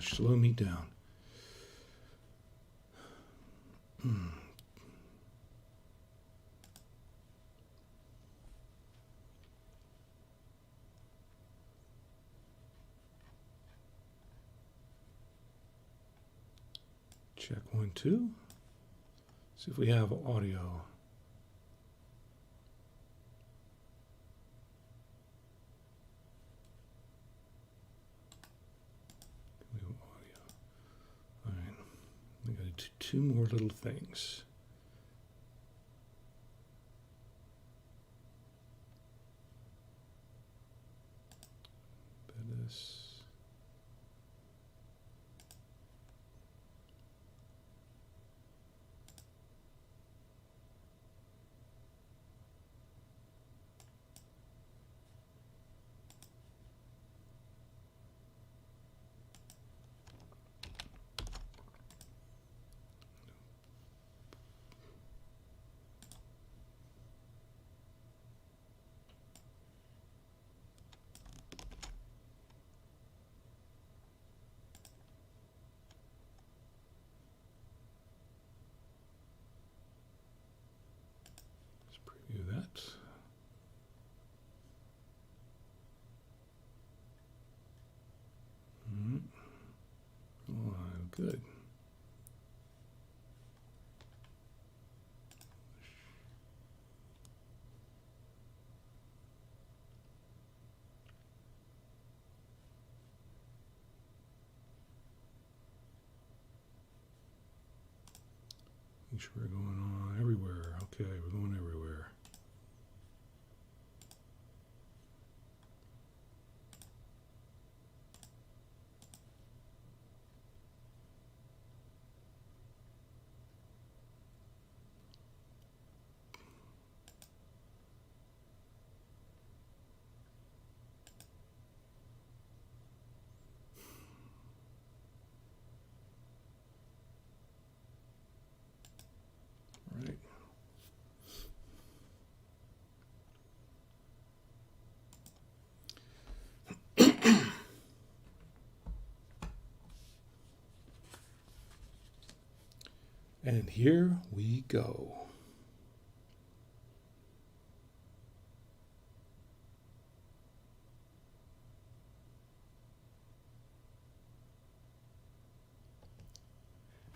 slow me down. Check 1, 2. See if we have audio. We have audio. All right. We got to do 2 more little things. This. Preview that. Oh, good. Make sure we're going on everywhere. Okay, we're going everywhere. Right. And here we go.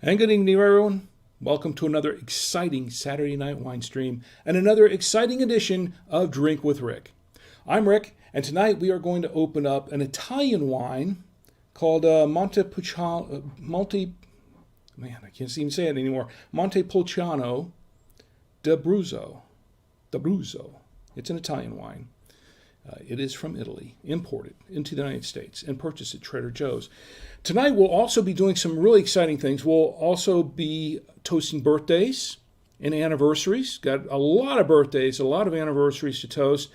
And good evening, everyone. Welcome to another exciting Saturday night wine stream and another exciting edition of Drink with Rick. I'm Rick, and tonight we are going to open up an Italian wine called Montepulciano. I can't even say it anymore. Montepulciano d'Abruzzo. It's an Italian wine. It is from Italy, imported into the United States and purchased at Trader Joe's. Tonight we'll also be doing some really exciting things. We'll also be toasting birthdays and anniversaries. Got a lot of birthdays, a lot of anniversaries to toast.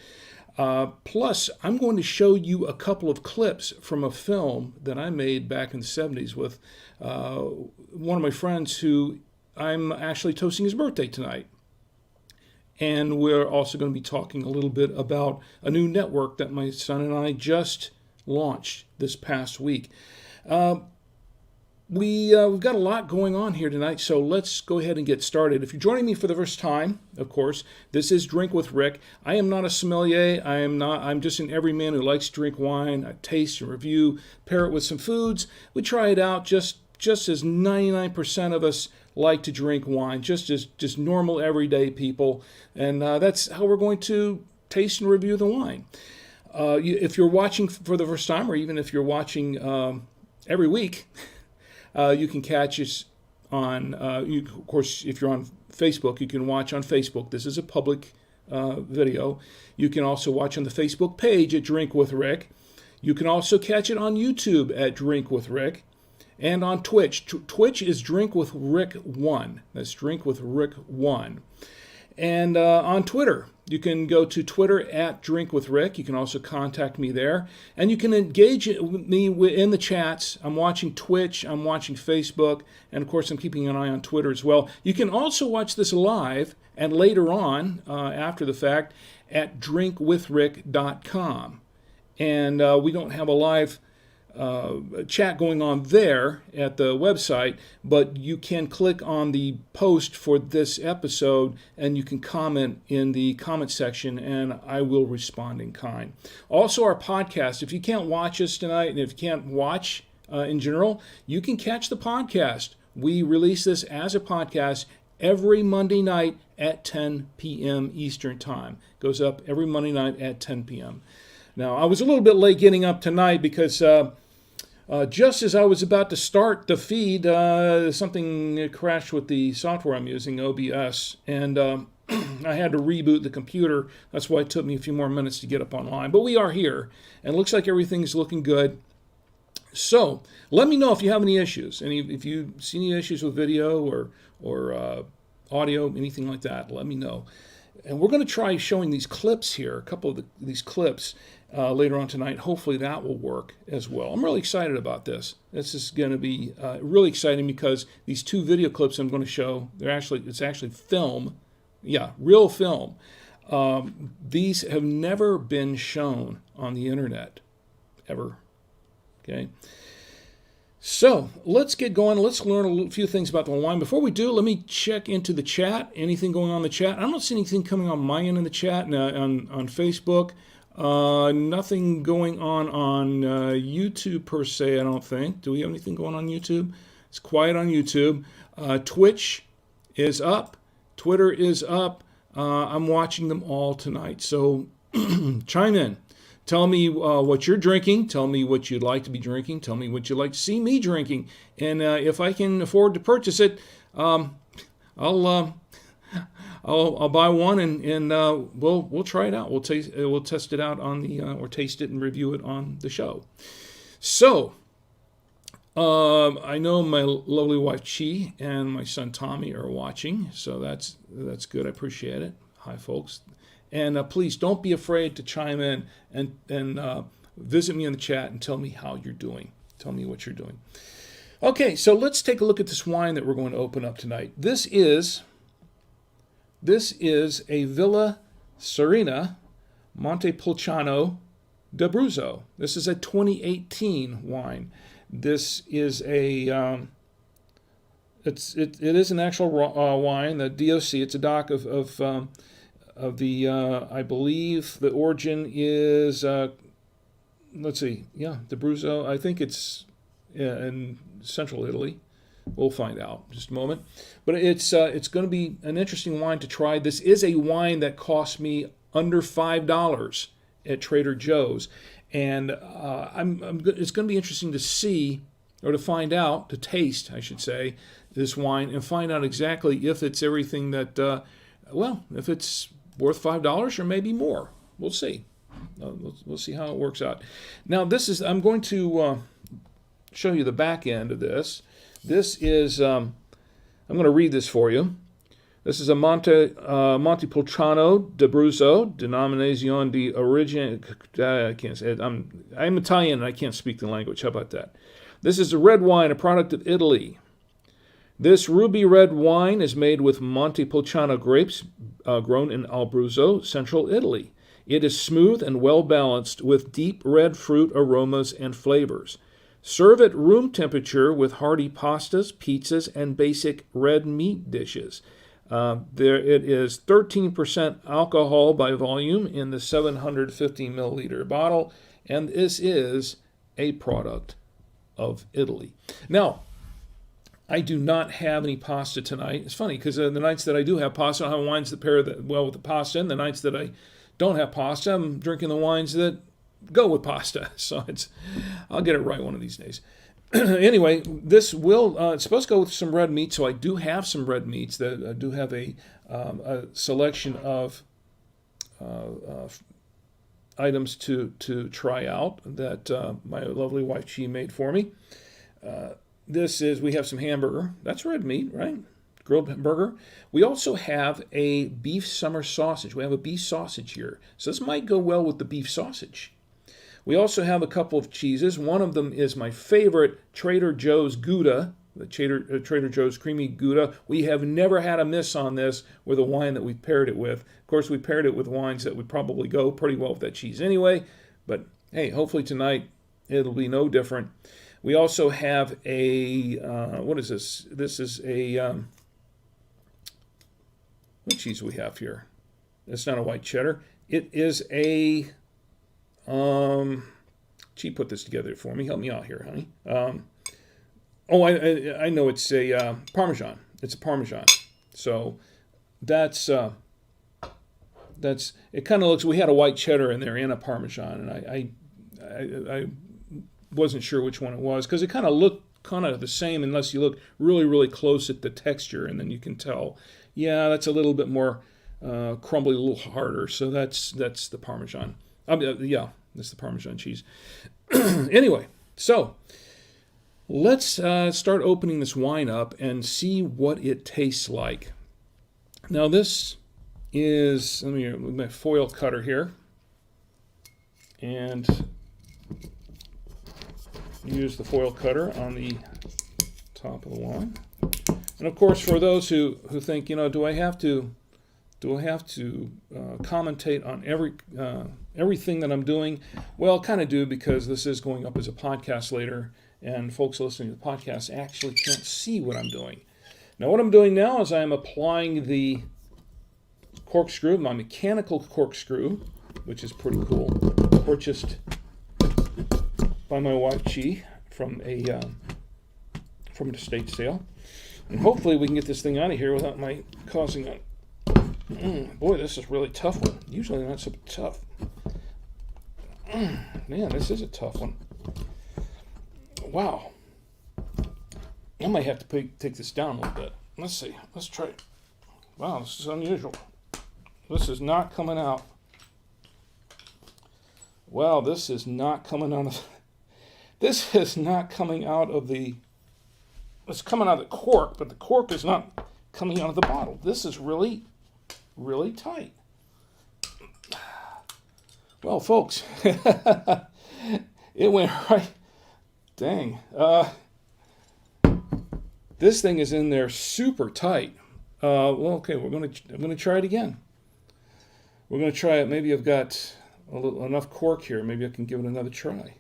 Plus, I'm going to show you a couple of clips from a film that I made back in the 70s with one of my friends who I'm actually toasting his birthday tonight. And we're also going to be talking a little bit about a new network that my son and I just launched this past week. We've got a lot going on here tonight, so let's go ahead and get started. If you're joining me for the first time, of course, this is Drink with Rick. I am not a sommelier. I'm just an everyman who likes to drink wine. I taste and review, pair it with some foods. We try it out just as 99% of us like to drink wine, just normal everyday people. And that's how we're going to taste and review the wine. If you're watching for the first time, or even if you're watching every week, you can catch us on, of course, if you're on Facebook, you can watch on Facebook. This is a public video. You can also watch on the Facebook page at Drink with Rick. You can also catch it on YouTube at Drink with Rick. And on Twitch. Twitch is Drink with Rick 1. That's Drink with Rick 1. And on Twitter, you can go to Twitter at Drink with Rick. You can also contact me there. And you can engage with me in the chats. I'm watching Twitch. I'm watching Facebook. And, of course, I'm keeping an eye on Twitter as well. You can also watch this live and later on, after the fact, at drinkwithrick.com. And we don't have a live chat going on there at the website, but you can click on the post for this episode and you can comment in the comment section and I will respond in kind. Also, our podcast, if you can't watch us tonight and if you can't watch in general, you can catch the podcast. We release this as a podcast every Monday night at 10 p.m. Eastern Time. It goes up every Monday night at 10 p.m. Now, I was a little bit late getting up tonight because just as I was about to start the feed, something crashed with the software I'm using, OBS, and I had to reboot the computer. That's why it took me a few more minutes to get up online. But we are here, and it looks like everything's looking good. So let me know if you have any issues, if you see any issues with video or audio, anything like that. Let me know. And we're going to try showing these clips here, a couple of these clips later on tonight. Hopefully that will work as well. I'm really excited about this. This is going to be really exciting because these two video clips I'm going to show, it's actually film. Yeah, real film. These have never been shown on the internet, ever. Okay. So let's get going. Let's learn a few things about the wine. Before we do, let me check into the chat. Anything going on in the chat? I don't see anything coming on my end in the chat on Facebook. Nothing going on YouTube per se, I don't think. Do we have anything going on YouTube? It's quiet on YouTube. Twitch is up. Twitter is up. I'm watching them all tonight. So chime in. Tell me what you're drinking. Tell me what you'd like to be drinking. Tell me what you'd like to see me drinking. And if I can afford to purchase it, I'll buy one and we'll try it out. We'll test it out on the or taste it and review it on the show. So I know my lovely wife Chi and my son Tommy are watching. So that's good. I appreciate it. Hi, folks. And please don't be afraid to chime in and visit me in the chat and tell me how you're doing. Tell me what you're doing. Okay, so let's take a look at this wine that we're going to open up tonight. This is a Villa Cerrina Montepulciano d'Abruzzo. This is a 2018 wine. This is a it is an actual wine. The DOC. It's a DOC of the, I believe the origin is, let's see, yeah, d'Abruzzo. I think it's in central Italy. We'll find out in just a moment. But it's going to be an interesting wine to try. This is a wine that cost me under $5 at Trader Joe's. And it's going to be interesting to see, or to find out, to taste, I should say, this wine and find out exactly if it's everything that, if it's worth $5 or maybe more. We'll see. We'll see how it works out. Now, I'm going to show you the back end of this. This is, I'm going to read this for you. This is a Montepulciano d'Abruzzo, Denominazione di Origine. I can't say it. I'm Italian and I can't speak the language. How about that? This is a red wine, a product of Italy. This ruby red wine is made with Montepulciano grapes grown in Abruzzo, central Italy. It is smooth and well balanced with deep red fruit aromas and flavors. Serve at room temperature with hearty pastas, pizzas, and basic red meat dishes. It is 13% alcohol by volume in the 750 milliliter bottle, and this is a product of Italy. Now, I do not have any pasta tonight. It's funny because the nights that I do have pasta, I have wines that pair well with the pasta, and the nights that I don't have pasta, I'm drinking the wines that go with pasta. So I'll get it right one of these days. Anyway, this it's supposed to go with some red meat, so I do have some red meats. That I do have a selection of items to try out that my lovely wife Chi made for me. We have some hamburger. That's red meat, right? Grilled burger. We also have a beef summer sausage. We have a beef sausage here. So this might go well with the beef sausage. We also have a couple of cheeses. One of them is my favorite, Trader Joe's Gouda, the Trader Joe's Creamy Gouda. We have never had a miss on this with a wine that we've paired it with. Of course, we paired it with wines that would probably go pretty well with that cheese anyway. But hey, hopefully tonight It'll be no different. We also have a, what is this? This is a, what cheese do we have here? It's not a white cheddar. It is a, she put this together for me. Help me out here, honey. I know it's a Parmesan. It's a Parmesan. So that's it kind of looks, we had a white cheddar in there and a Parmesan, and I wasn't sure which one it was because it kind of looked kind of the same unless you look really, really close at the texture, and then you can tell, yeah, that's a little bit more crumbly, a little harder. So that's the Parmesan. Yeah, that's the Parmesan cheese. Anyway, so let's start opening this wine up and see what it tastes like. Now this is, let me with my foil cutter here, and use the foil cutter on the top of the wine. And of course, for those who think, do I have to commentate on everything that I'm doing? Well, kind of do, because this is going up as a podcast later, and folks listening to the podcast actually can't see what I'm doing. Now, what I'm doing now is I'm applying the corkscrew, my mechanical corkscrew, which is pretty cool, purchased by my wife Chi from an estate sale. And hopefully we can get this thing out of here without my causing a... boy, this is a really tough one. Usually not so tough. Man, this is a tough one. Wow. I might have to take this down a little bit. Let's see. Let's try it. Wow, this is unusual. This is not coming out. Wow, this is not coming out of... This is not coming out of the... It's coming out of the cork, but the cork is not coming out of the bottle. This is really, really tight. Well, folks, it went right... Dang. This thing is in there super tight. Well, okay, I'm going to try it again. We're going to try it. Maybe I've got enough cork here. Maybe I can give it another try.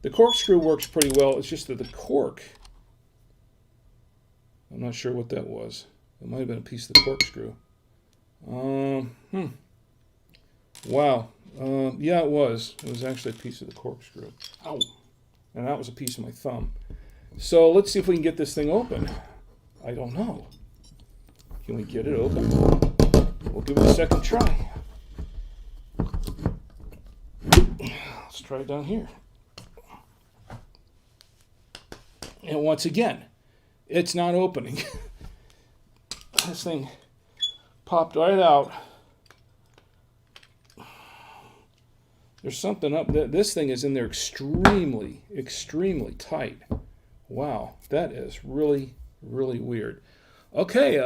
The corkscrew works pretty well. It's just that the cork, I'm not sure what that was. It might have been a piece of the corkscrew. Wow. Yeah, it was. It was actually a piece of the corkscrew. Ow. And that was a piece of my thumb. So let's see if we can get this thing open. I don't know. Can we get it open? We'll give it a second try. Let's try it down here. And once again, it's not opening. This thing popped right out. There's something up there. This thing is in there extremely, extremely tight. Wow, that is really, really weird. Okay,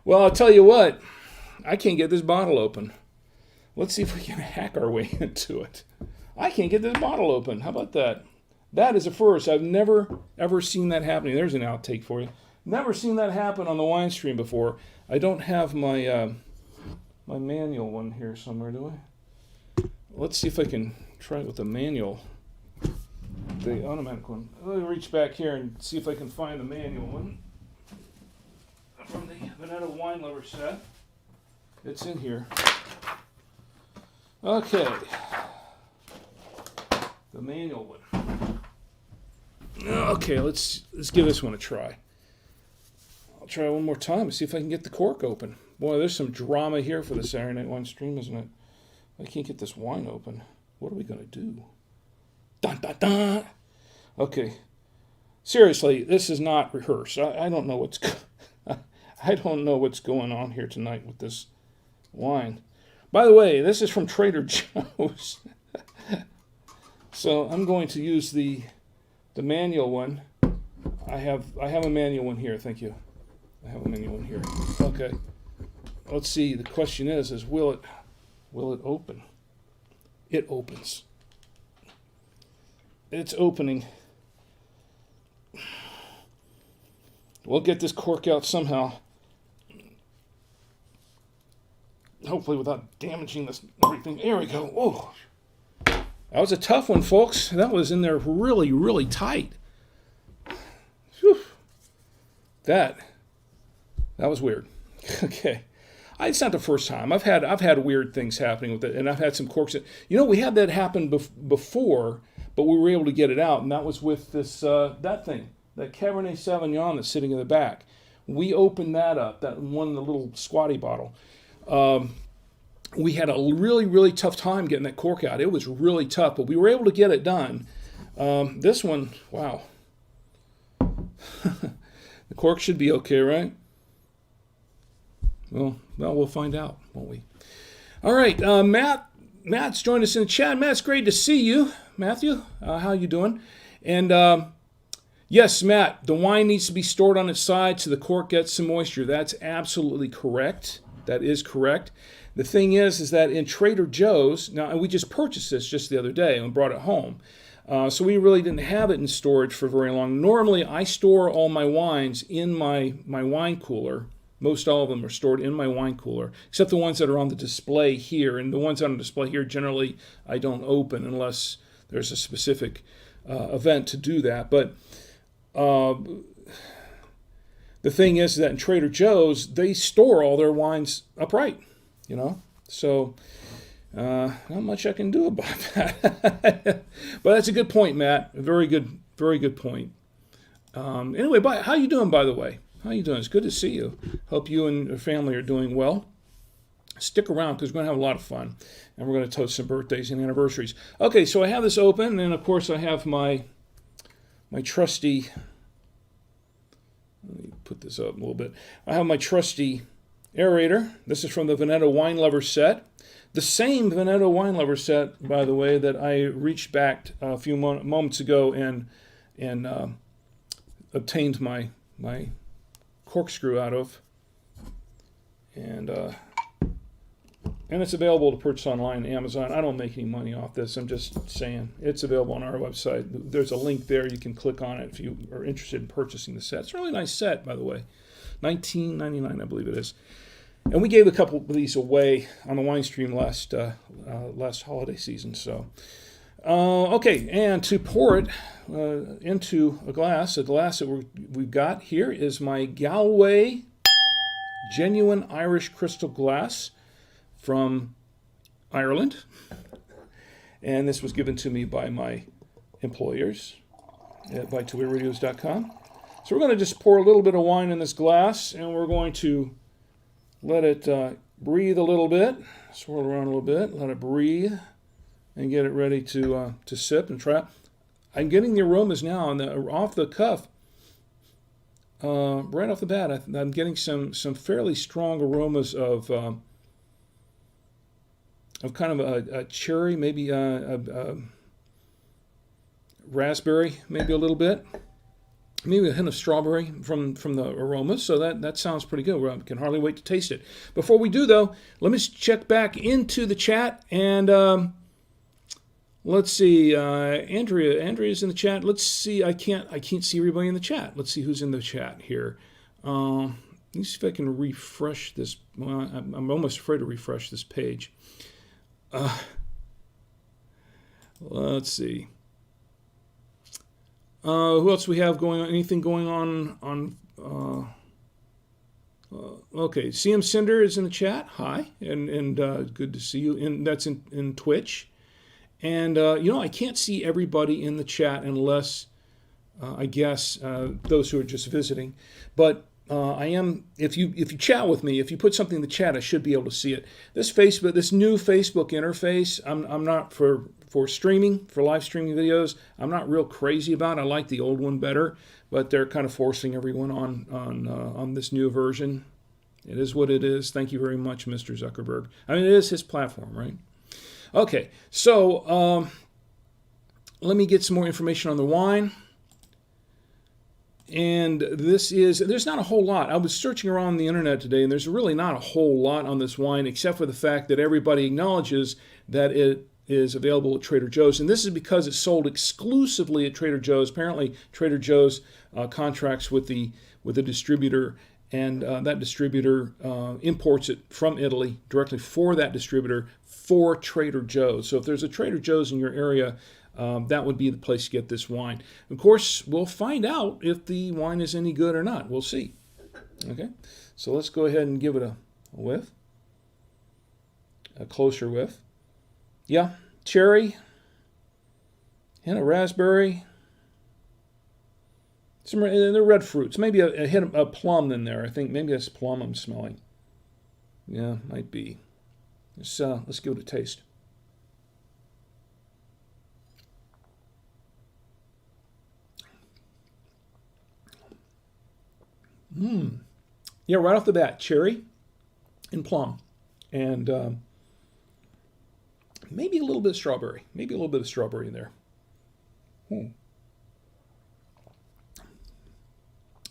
well, I'll tell you what. I can't get this bottle open. Let's see if we can hack our way into it. I can't get this bottle open. How about that? That is a first. I've never, ever seen that happening. There's an outtake for you. Never seen that happen on the wine stream before. I don't have my my manual one here somewhere, do I? Let's see if I can try it with the manual. The automatic one. Let me reach back here and see if I can find the manual one. From the Vanetta Wine Lover set. It's in here. Okay. The manual one. Okay, let's give this one a try. I'll try one more time and see if I can get the cork open. Boy, there's some drama here for the Saturday Night Wine Stream, isn't it? I can't get this wine open. What are we going to do? Dun, dun, dun. Okay. Seriously, this is not rehearsed. I don't know what's I don't know what's going on here tonight with this wine. By the way, this is from Trader Joe's. So I'm going to use the manual one. I have a manual one here. Thank you. I have a manual one here. Okay. Let's see. The question is will it open? It opens. It's opening. We'll get this cork out somehow. Hopefully without damaging this everything. There we go. Whoa. That was a tough one, folks. That was in there really, really tight. Whew. That was weird. Okay. It's not the first time. I've had weird things happening with it, and I've had some corks. We had that happen before, but we were able to get it out, and that was with this that thing, that Cabernet Sauvignon that's sitting in the back. We opened that up, that one in the little squatty bottle. We had a really, really tough time getting that cork out. It was really tough, but we were able to get it done. This one, wow. The cork should be okay, right? Well, we'll find out, won't we? All right, Matt's joined us in the chat. Matt, it's great to see you. Matthew, how you doing? And yes, Matt, the wine needs to be stored on its side so the cork gets some moisture. That's absolutely correct. That is correct. The thing is that in Trader Joe's, now we just purchased this just the other day and brought it home. So we really didn't have it in storage for very long. Normally, I store all my wines in my wine cooler. Most all of them are stored in my wine cooler, except the ones that are on the display here. And the ones on the display here, generally, I don't open unless there's a specific event to do that. But the thing is that in Trader Joe's, they store all their wines upright, So not much I can do about that. But that's a good point, Matt. A very good point. Anyway, how you doing, by the way? How you doing? It's good to see you. Hope you and your family are doing well. Stick around because we're going to have a lot of fun. And we're going to toast some birthdays and anniversaries. Okay, so I have this open. And, of course, I have my trusty... Let me put this up a little bit. I have my trusty aerator. This is from the Veneto Wine Lover set. The same Veneto Wine Lover set, by the way, that I reached back a few moments ago and obtained my corkscrew out of, and it's available to purchase online on Amazon. I don't make any money off this. I'm just saying it's available on our website. There's a link there. You can click on it if you are interested in purchasing the set. It's a really nice set, by the way. $19.99, I believe it is. And we gave a couple of these away on the wine stream last holiday season. So, okay, and to pour it into a glass that we've got here is my Galway Genuine Irish Crystal Glass from Ireland. And this was given to me by my employers at bytowiradios.com. So we're going to just pour a little bit of wine in this glass, and we're going to let it breathe a little bit, swirl around a little bit, let it breathe, and get it ready to sip and try. I'm getting the aromas now, and off the cuff, right off the bat, I'm getting some fairly strong aromas of kind of a cherry, maybe a raspberry, maybe a little bit. Maybe a hint of strawberry from the aromas, so that sounds pretty good. I can hardly wait to taste it. Before we do, though, let me check back into the chat, and let's see. Andrea's in the chat. Let's see. I can't see everybody in the chat. Let's see who's in the chat here. Let me see if I can refresh this. Well, I'm almost afraid to refresh this page. Let's see. Who else we have going on? Anything going on? Okay, CM Cinder is in the chat. Hi, and good to see you. And that's in Twitch. And I can't see everybody in the chat unless I guess those who are just visiting. But I am. If you chat with me, if you put something in the chat, I should be able to see it. This new Facebook interface, I'm not for streaming, for live streaming videos. I'm not real crazy about. I like the old one better, but they're kind of forcing everyone on this new version. It is what it is. Thank you very much, Mr. Zuckerberg. I mean, it is his platform, right? Okay, so let me get some more information on the wine. And there's not a whole lot. I was searching around the internet today, and there's really not a whole lot on this wine, except for the fact that everybody acknowledges that it is available at Trader Joe's. And this is because it's sold exclusively at Trader Joe's. Apparently, Trader Joe's contracts with the distributor and that distributor imports it from Italy directly for that distributor for Trader Joe's. So if there's a Trader Joe's in your area, that would be the place to get this wine. Of course, we'll find out if the wine is any good or not. We'll see. Okay, so let's go ahead and give it a whiff, a closer whiff. Yeah, cherry, and a raspberry. They're red fruits. Maybe a hint of plum in there. I think maybe that's plum I'm smelling. Yeah, might be. Let's give it a taste. Yeah, right off the bat, cherry and plum, and maybe a little bit of strawberry. Maybe a little bit of strawberry in there.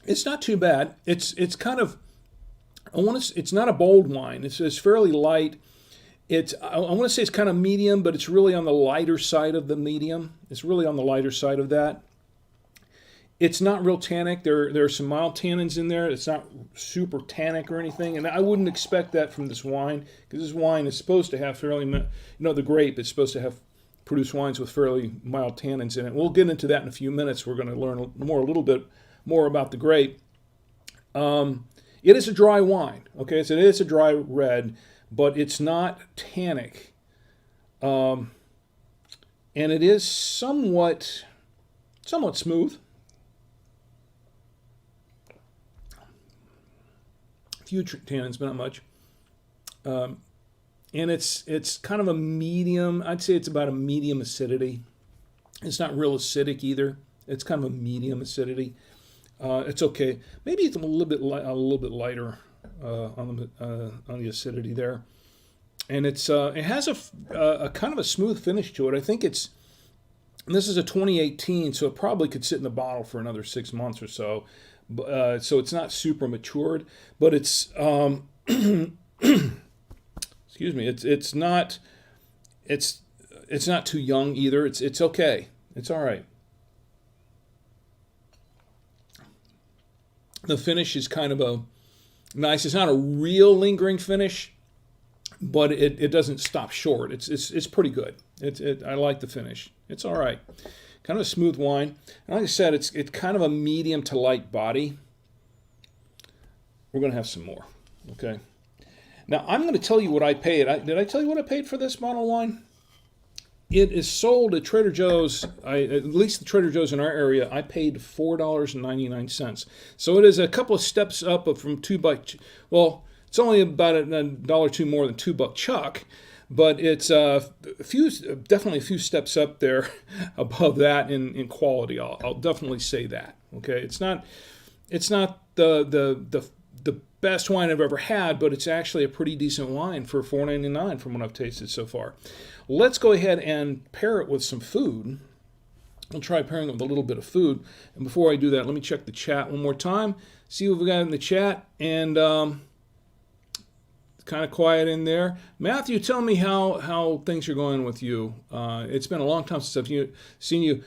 It's not too bad. It's kind of, it's not a bold wine. It's fairly light. I want to say it's kind of medium, but it's really on the lighter side of the medium. It's really on the lighter side of that. It's not real tannic. There are some mild tannins in there. It's not super tannic or anything, and I wouldn't expect that from this wine, because this wine is supposed to have fairly, the grape is supposed to produce wines with fairly mild tannins in it. We'll get into that in a few minutes. We're going to learn a little bit more about the grape. It is a dry wine, okay? So it is a dry red, but it's not tannic. And it is somewhat smooth. Few tannins, but not much. And it's kind of a medium, I'd say it's about a medium acidity. It's not real acidic either. It's kind of a medium acidity. It's okay. Maybe it's a little bit lighter on the acidity there, and it has a kind of a smooth finish to it. I think this is a 2018, so it probably could sit in the bottle for another 6 months or so. So it's not super matured, but it's excuse me. It's not too young either. It's okay. It's all right. The finish is kind of nice. It's not a real lingering finish, but it doesn't stop short. It's pretty good. I like the finish. It's all right. Kind of a smooth wine. And like I said, it's kind of a medium to light body. We're going to have some more. Okay. Now I'm going to tell you what I paid. Did I tell you what I paid for this bottle of wine? It is sold at Trader Joe's, at least the Trader Joe's in our area. I paid $4.99. So it is a couple of steps up from $2. Well, it's only about $1 or $2 more than $2 chuck, but it's definitely a few steps up there above that in quality. I'll definitely say that. Okay, it's not the best wine I've ever had, but it's actually a pretty decent wine for $4.99 from what I've tasted so far. Let's go ahead and pair it with some food. I'll try pairing it with a little bit of food. And before I do that, let me check the chat one more time, see what we got in the chat. And kind of quiet in there. Matthew, tell me how things are going with you. It's been a long time since I've seen you.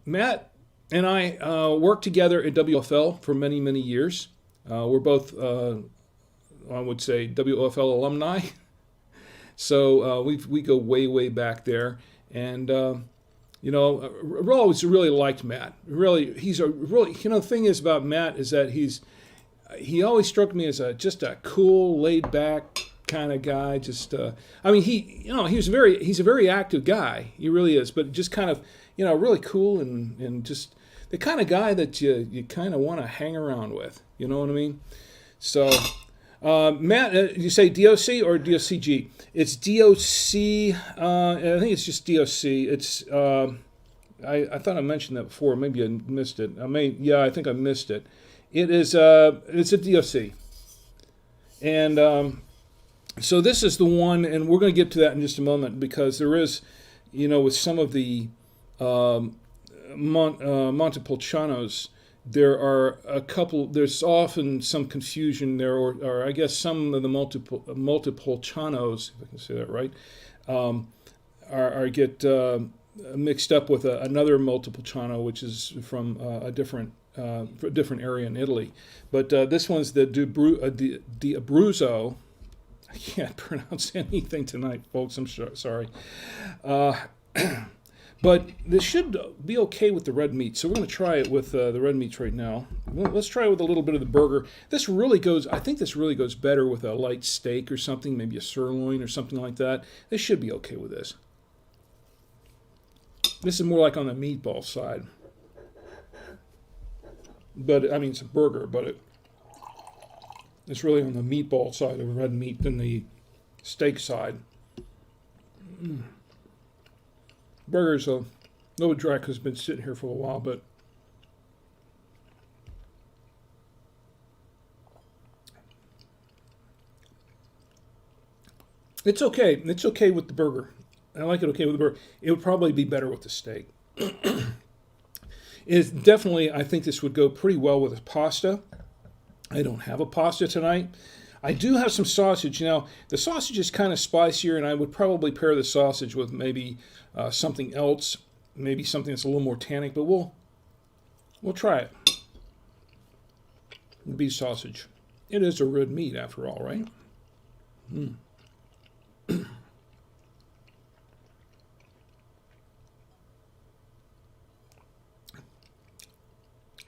Matt and I worked together at WFL for many, many years. We're both, I would say, WFL alumni. So we go way, way back there. And, I always really liked Matt. Really, the thing is about Matt is that he always struck me as just a cool, laid back kind of guy. He's a very active guy. He really is, but just kind of, really cool and just the kind of guy that you kind of want to hang around with. You know what I mean? So, Matt, you say DOC or DOCG? It's DOC. I think it's just DOC. It's. I thought I mentioned that before. Maybe I missed it. I think I missed it. It is. It's a DOC. And so this is the one, and we're going to get to that in just a moment because there is, with some of the Montepulcianos. There are a couple. There's often some confusion there, or I guess some of the Montepulcianos, if I can say that right, mixed up with another Montepulciano, which is from a different area in Italy. But this one's the D'Abruzzo. I can't pronounce anything tonight, folks. I'm sorry. But this should be okay with the red meat. So we're going to try it with the red meats right now. Well, let's try it with a little bit of the burger. I think this really goes better with a light steak or something, maybe a sirloin or something like that. This should be okay with this. This is more like on the meatball side. But, I mean, it's a burger, but it's really on the meatball side of red meat than the steak side. Burger's a little dry because it's been sitting here for a while, but it's okay. It's okay with the burger. I like it okay with the burger. It would probably be better with the steak. It's definitely, I think this would go pretty well with a pasta. I don't have a pasta tonight. I do have some sausage. Now, the sausage is kind of spicier, and I would probably pair the sausage with maybe something else, maybe something that's a little more tannic, but we'll try it. Beef sausage. It is a red meat, after all, right?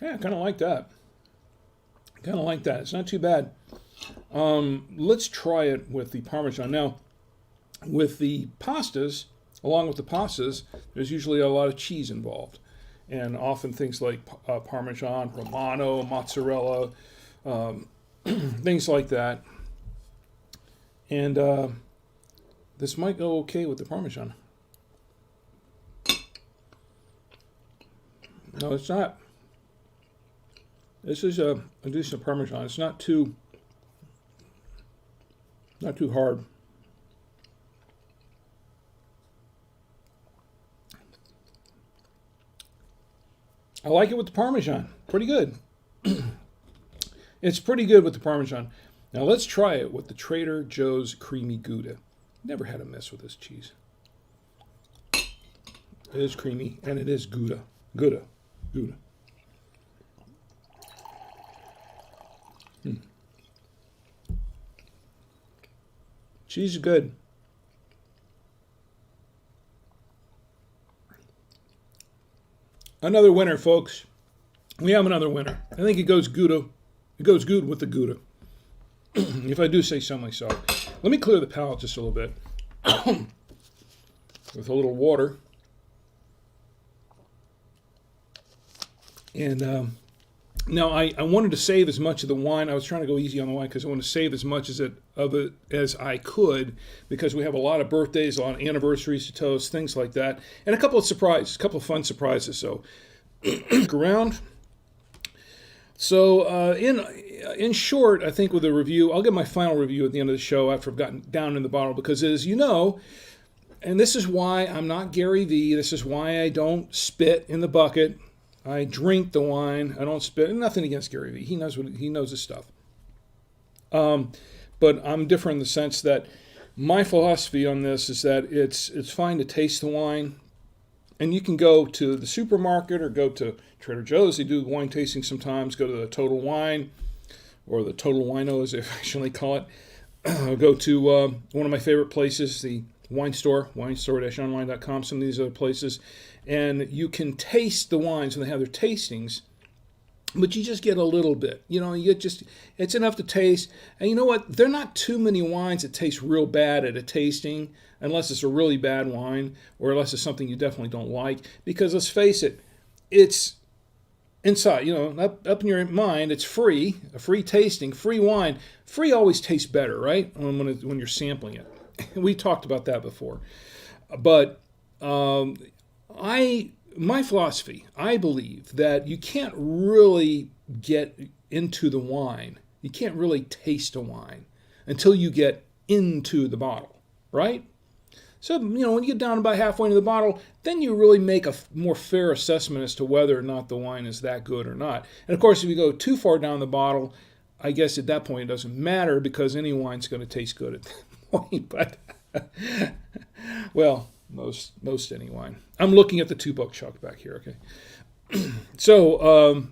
Yeah, I kind of like that. It's not too bad. Let's try it with the Parmesan. Now, with the pastas, along with the pastas, there's usually a lot of cheese involved. And often things like Parmesan, Romano, mozzarella, things like that. And this might go okay with the Parmesan. No, it's not. This is a decent Parmesan. It's not too hard. I like it with the Parmesan. Pretty good. It's pretty good with the Parmesan. Now let's try it with the Trader Joe's Creamy Gouda. Never had a mess with this cheese. It is creamy, and it is Gouda. Gouda. Cheese is good. Another winner, folks. We have another winner. I think it goes Gouda. It goes good with the Gouda. If I do say so myself. Let me clear the palate just a little bit. With a little water. And now I wanted to save as much of the wine. I was trying to go easy on the wine because I want to save as much of it as I could, because we have a lot of birthdays, a lot of anniversaries to toast, things like that, and a couple of surprises, a couple of fun surprises. So look around. So in short, I think with the review, I'll give my final review at the end of the show after I've gotten down in the bottle, because as you know, and this is why I'm not Gary Vee, this is why I don't spit in the bucket. I drink the wine. I don't spit. Nothing against Gary Vee. He knows his stuff. But I'm different in the sense that my philosophy on this is that it's fine to taste the wine, and you can go to the supermarket or go to Trader Joe's. They do wine tasting sometimes. Go to the Total Wine, or the Total Wino as they affectionately call it. Go to one of my favorite places, the wine store, winestore-online.com, some of these other places. And you can taste the wines when they have their tastings, but you just get a little bit. You know, it's enough to taste. And you know what? There are not too many wines that taste real bad at a tasting, unless it's a really bad wine, or unless it's something you definitely don't like. Because let's face it, it's inside, you know, up in your mind, it's free, a free tasting, free wine. Free always tastes better, right? When you're sampling it. We talked about that before. But my philosophy, I believe that you can't really get into the wine. You can't really taste a wine until you get into the bottle, right? So, you know, when you get down about halfway into the bottle, then you really make a more fair assessment as to whether or not the wine is that good or not. And of course, if you go too far down the bottle, I guess at that point it doesn't matter, because any wine's going to taste good at that point. But, well, most any wine. I'm looking at the 2 bookshelf back here. Okay, so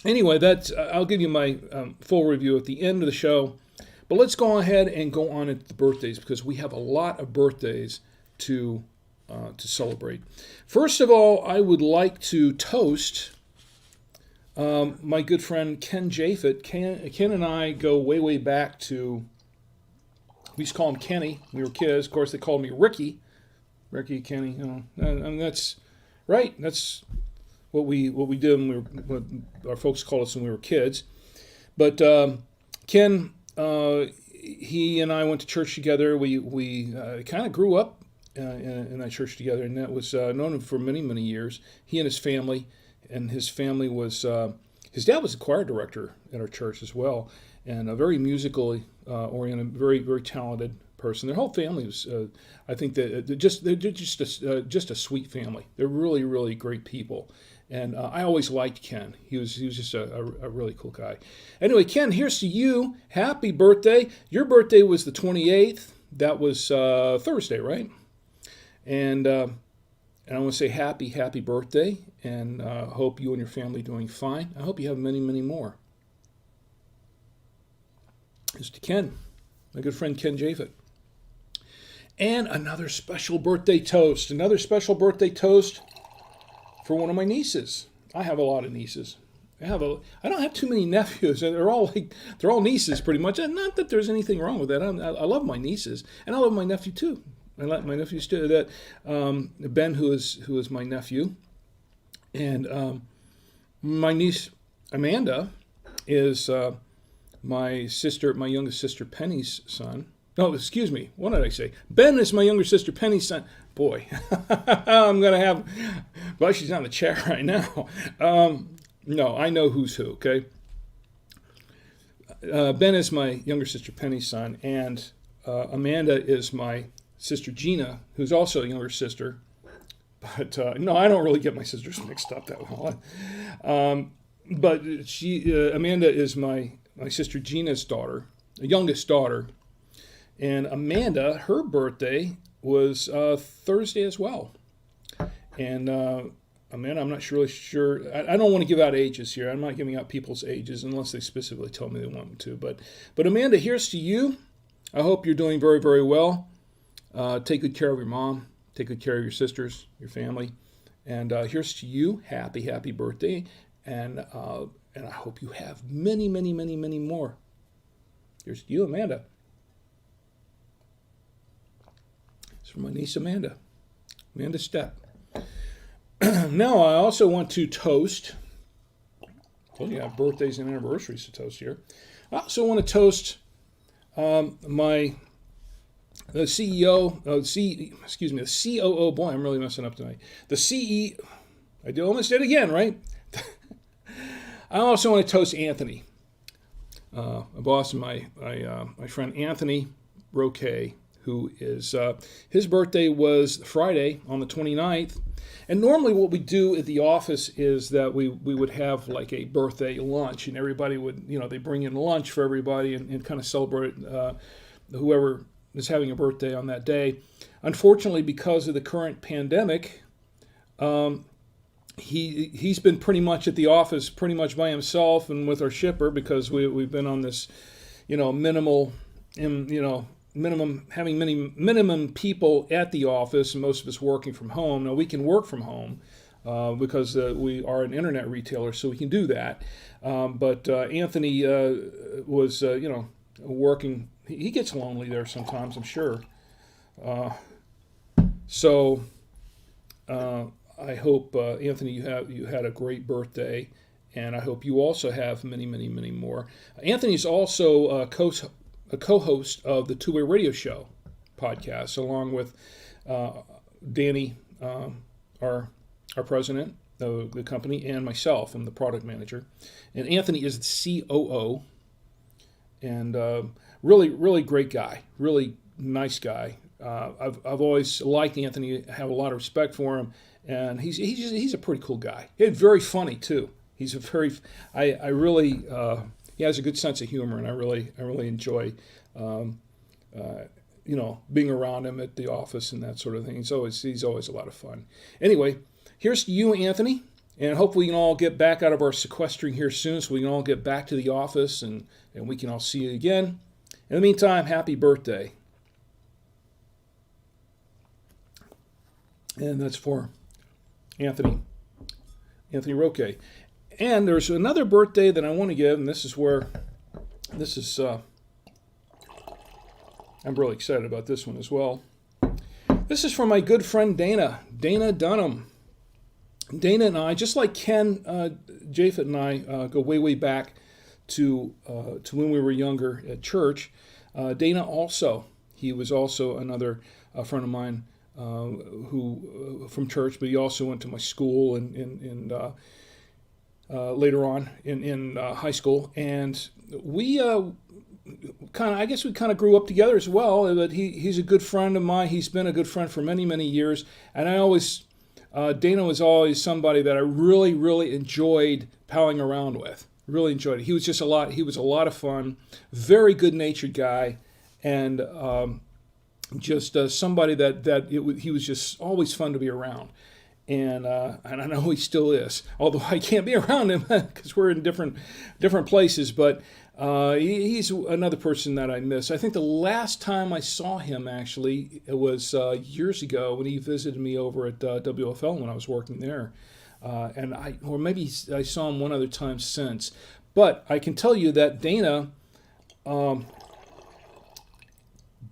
anyway, that's I'll give you my full review at the end of the show. But let's go ahead and go on into the birthdays because we have a lot of birthdays to celebrate. First of all, I would like to toast my good friend Ken Japhet. Ken and I go way back to, we used to call him Kenny when we were kids. Of course, they called me Ricky. Ricky, Kenny, and that's right. That's what we did when what our folks called us when we were kids. But Ken, he and I went to church together. We kind of grew up in that church together, and that was known him for many years. He and his family was his dad was a choir director at our church as well, and a very musically oriented, very talented person. Their whole family was, I think that they're just a sweet family. They're really great people, and I always liked Ken. He was just a really cool guy. Anyway, Ken, here's to you. Happy birthday! Your birthday was the 28th. That was Thursday, right? And I want to say happy birthday, and hope you and your family are doing fine. I hope you have many more. Here's to Ken, my good friend Ken Japhet. And another special birthday toast. Another special birthday toast for one of my nieces. I have a lot of nieces. I don't have too many nephews. They're all nieces pretty much. And not that there's anything wrong with that. I love my nieces, and I love my nephew too. I like my nephews too. That Ben, who is my nephew, and my niece Amanda is my youngest sister Penny's son. No, excuse me. What did I say? Ben is my younger sister Penny's son. Boy, I'm gonna have. Well, she's not in the chat right now. No, I know who's who. Okay. Ben is my younger sister Penny's son, and Amanda is my sister Gina, who's also a younger sister. But no, I don't really get my sisters mixed up that well. But Amanda is my sister Gina's daughter, the youngest daughter. And Amanda, her birthday was Thursday as well. And Amanda, I'm not really sure. I don't want to give out ages here. I'm not giving out people's ages unless they specifically tell me they want me to. But Amanda, here's to you. I hope you're doing very well. Take good care of your mom. Take good care of your sisters, your family. And here's to you. Happy birthday. And I hope you have many more. Here's to you, Amanda. From my niece Amanda Stepp. Now I also want to toast. I have birthdays and anniversaries to toast here. I also want to toast the COO. Boy, I'm really messing up tonight. The CE. I almost did it again, right? I also want to toast Anthony, my boss, and my friend Anthony Roque, who is, his birthday was Friday on the 29th. And normally what we do at the office is that we would have like a birthday lunch, and everybody would, they bring in lunch for everybody and kind of celebrate whoever is having a birthday on that day. Unfortunately, because of the current pandemic, he's been pretty much at the office pretty much by himself and with our shipper, because we've been on this, minimum people at the office, and most of us working from home. Now we can work from home because we are an internet retailer, so we can do that. But Anthony was, working. He gets lonely there sometimes, I'm sure. So I hope Anthony, you had a great birthday, and I hope you also have many more. Anthony's also a co-host of the Two-Way Radio Show podcast, along with Danny, our president of the company, and myself. I'm the product manager. And Anthony is the COO, and really great guy, really nice guy. I've always liked Anthony, have a lot of respect for him, and he's a pretty cool guy. He's very funny too. He's he has a good sense of humor, and I really enjoy being around him at the office and that sort of thing. He's always a lot of fun. Anyway, here's to you, Anthony, and hopefully we can all get back out of our sequestering here soon, so we can all get back to the office and we can all see you again. In the meantime, happy birthday. And that's for Anthony Roque. And there's another birthday that I want to give, and I'm really excited about this one as well. This is for my good friend Dana Dunham. Dana and I, just like Ken Japhet and I, go way, way back to when we were younger at church. Dana he was also another friend of mine who from church, but he also went to my school and later on in high school, and we kind of grew up together as well. But he's a good friend of mine. He been a good friend for many, many years, and Dana was always somebody that I really, really enjoyed palling around with. Really enjoyed it. He was a lot of fun, very good-natured guy, and just somebody he was just always fun to be around. And I know he still is, although I can't be around him because we're in different places. But he's another person that I miss. I think the last time I saw him, actually, it was years ago when he visited me over at WFL when I was working there. Or maybe I saw him one other time since. But I can tell you that Dana,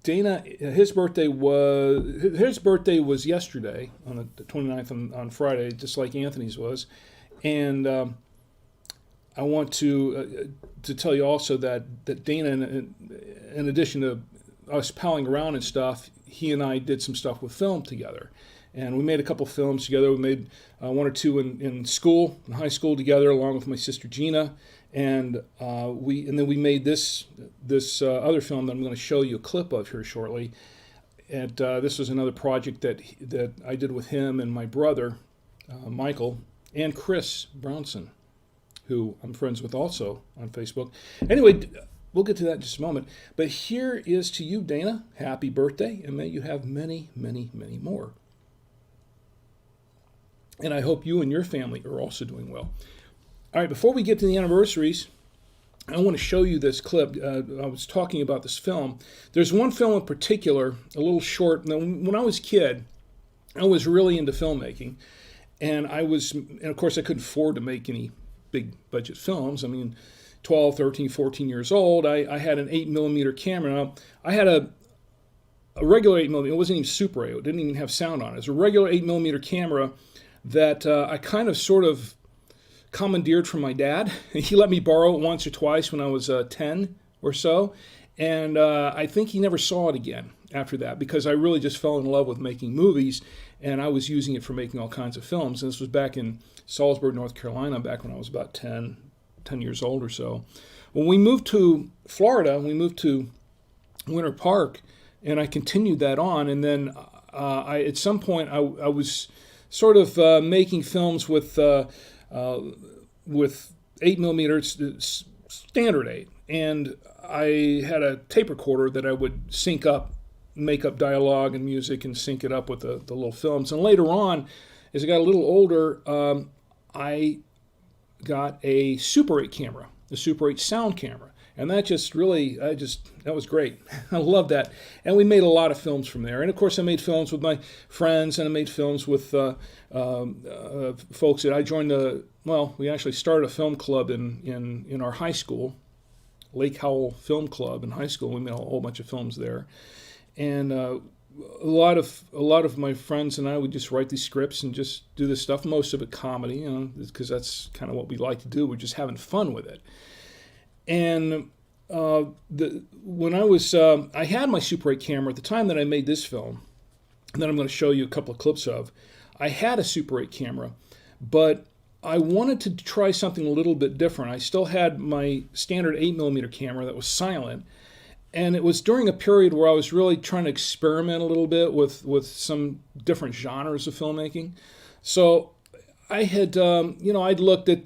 his birthday was yesterday on the 29th on Friday, just like Anthony's was, and I want to tell you also that Dana, in addition to us palling around and stuff, he and I did some stuff with film together, and we made a couple films together. We made one or two in high school together, along with my sister Gina. And then we made this other film that I'm going to show you a clip of here shortly. And this was another project that I did with him and my brother, Michael, and Chris Brownson, who I'm friends with also on Facebook. Anyway, we'll get to that in just a moment. But here is to you, Dana. Happy birthday, and may you have many, many, many more. And I hope you and your family are also doing well. All right, before we get to the anniversaries, I want to show you this clip. I was talking about this film. There's one film in particular, a little short. Now, when I was a kid, I was really into filmmaking. And of course, I couldn't afford to make any big budget films. I mean, 12, 13, 14 years old, I had an 8mm camera. Now, I had a regular 8mm. It wasn't even Super 8. It didn't even have sound on it. It was a regular 8mm camera that I kind of sort of commandeered from my dad. He let me borrow it once or twice when I was 10 or so, and I think he never saw it again after that because I really just fell in love with making movies, and I was using it for making all kinds of films. And this was back in Salisbury, North Carolina, back when I was about 10 years old or so. When we moved to Florida, we moved to Winter Park, and I continued that on, and then at some point I was sort of making films with 8mm, standard 8, and I had a tape recorder that I would sync up, make up dialogue and music and sync it up with the little films. And later on, as I got a little older, I got a Super 8 camera, the Super 8 sound camera. And that just really, that was great. I love that. And we made a lot of films from there. And of course, I made films with my friends, and I made films with folks that I joined we actually started a film club in our high school, Lake Howell Film Club in high school. We made a whole bunch of films there. And a lot of my friends and I would just write these scripts and just do this stuff, most of it comedy, because that's kind of what we like to do. We're just having fun with it. And when I had my Super 8 camera at the time that I made this film, and then I'm going to show you a couple of clips of, I had a Super 8 camera, but I wanted to try something a little bit different. I still had my standard 8mm camera that was silent, and it was during a period where I was really trying to experiment a little bit with some different genres of filmmaking. So I had, I'd looked at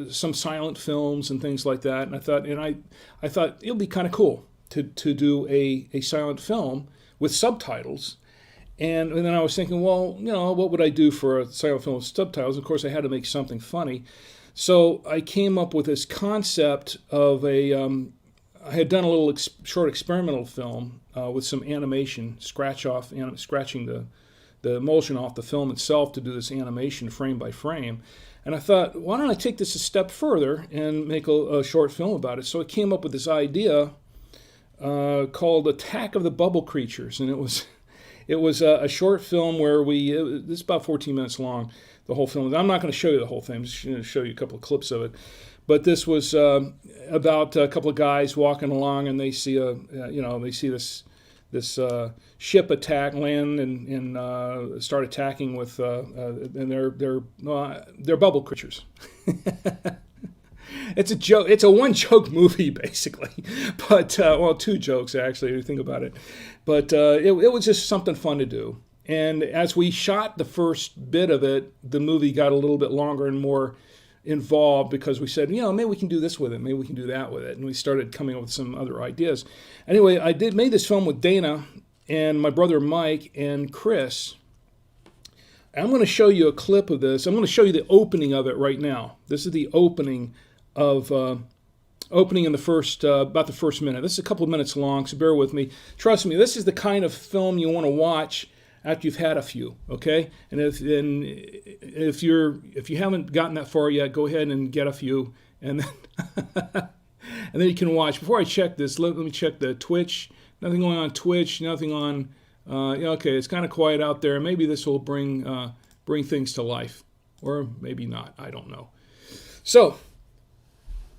some silent films and things like that, and I thought it'll be kind of cool to do a silent film with subtitles. And then I was thinking, well, what would I do for a silent film with subtitles? Of course, I had to make something funny. So I came up with this concept of I had done a little short experimental film with some animation, scratching the emulsion off the film itself to do this animation frame by frame. And I thought, why don't I take this a step further and make a short film about it? So I came up with this idea called Attack of the Bubble Creatures. And it was a short film where this is about 14 minutes long, the whole film. I'm not going to show you the whole thing. I'm just going to show you a couple of clips of it. But this was about a couple of guys walking along, and they see this ship attack, land, and start attacking with, and they're bubble creatures. It's a joke. It's a one-joke movie, basically. But, two jokes, actually, if you think about it. But it was just something fun to do. And as we shot the first bit of it, the movie got a little bit longer and more involved because we said, maybe we can do this with it. Maybe we can do that with it. And we started coming up with some other ideas. Anyway, I made this film with Dana and my brother Mike and Chris. I'm going to show you a clip of this. I'm going to show you the opening of it right now. This is the opening in the first about the first minute. This is a couple of minutes long, so bear with me. Trust me, this is the kind of film you want to watch after you've had a few, okay? And if you haven't gotten that far yet, go ahead and get a few, and then and then you can watch. Before I check this, let me check the Twitch. Nothing going on Twitch. Nothing on. Okay, it's kind of quiet out there. Maybe this will bring things to life, or maybe not. I don't know. So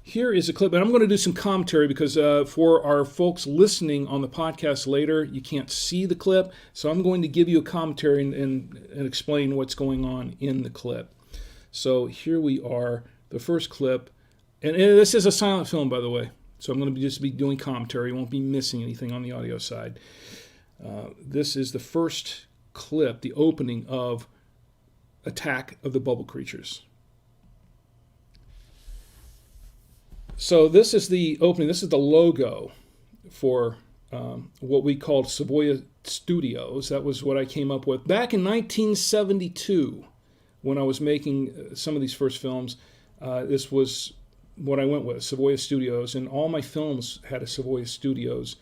here is a clip, and I'm going to do some commentary because for our folks listening on the podcast later, you can't see the clip, so I'm going to give you a commentary and explain what's going on in the clip. So here we are, the first clip, and this is a silent film, by the way, so I'm going to just be doing commentary. You won't be missing anything on the audio side. This is the first clip, the opening of Attack of the Bubble Creatures. So this is the opening. This is the logo for what we called Savoya Studios. That was what I came up with back in 1972 when I was making some of these first films. This was what I went with, Savoya Studios, and all my films had a Savoya Studios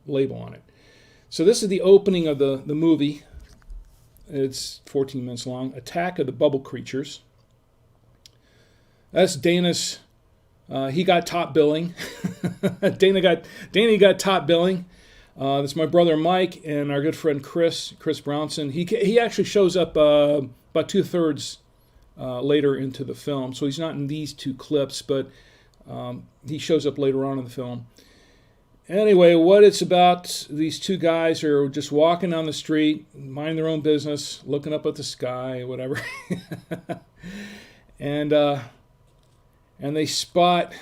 label on it. So this is the opening of the movie. It's 14 minutes long. Attack of the Bubble Creatures. That's Dana's. He got top billing. Dana got top billing. That's my brother Mike and our good friend Chris Brownson. He actually shows up about 2/3 later into the film, so he's not in these two clips, but he shows up later on in the film. Anyway, what it's about, these two guys are just walking down the street, mind their own business, looking up at the sky, whatever. And they spot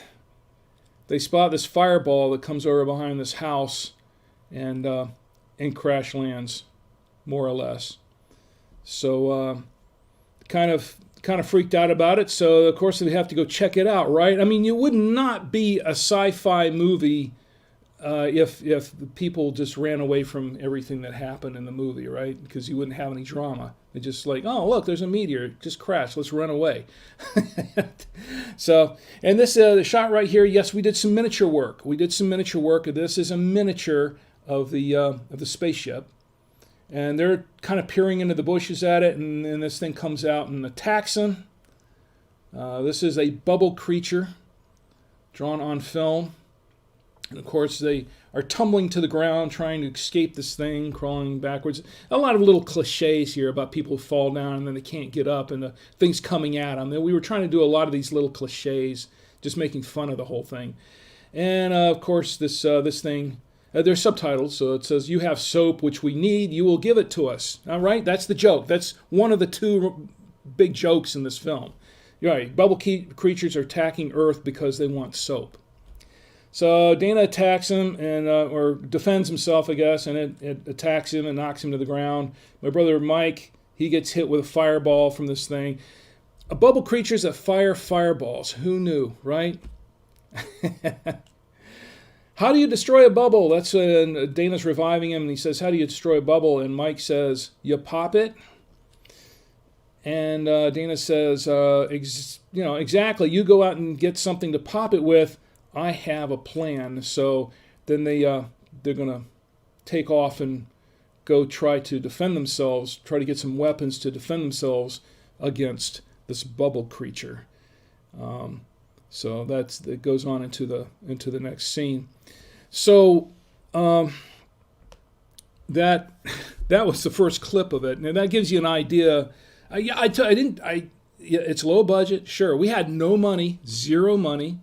this fireball that comes over behind this house and crash lands, more or less. So kind of freaked out about it. So of course they have to go check it out, right? I mean, you would not be a sci-fi movie if the people just ran away from everything that happened in the movie, right? Because you wouldn't have any drama. They're just like, oh, look, there's a meteor. Just crashed. Let's run away. So, and this the shot right here, yes, we did some miniature work. This is a miniature of the spaceship. And they're kind of peering into the bushes at it, and then this thing comes out and attacks them. This is a bubble creature drawn on film. And of course, they are tumbling to the ground, trying to escape this thing, crawling backwards. A lot of little cliches here about people who fall down and then they can't get up and the thing's coming at them. We were trying to do a lot of these little cliches, just making fun of the whole thing. And of course, this thing, there's subtitles, so it says, "You have soap, which we need. You will give it to us." All right, that's the joke. That's one of the two big jokes in this film. You're right, bubble creatures are attacking Earth because they want soap. So Dana attacks him or defends himself, I guess, and it attacks him and knocks him to the ground. My brother Mike, he gets hit with a fireball from this thing. A bubble creatures that fire fireballs. Who knew, right? How do you destroy a bubble? That's Dana's reviving him, and he says, how do you destroy a bubble? And Mike says, you pop it. And Dana says, exactly. You go out and get something to pop it with. I have a plan. So then they're going to take off and go try to defend themselves, try to get some weapons to defend themselves against this bubble creature. So that goes on into the next scene. So that was the first clip of it, and that gives you an idea. It's low budget, sure. We had no money, zero money.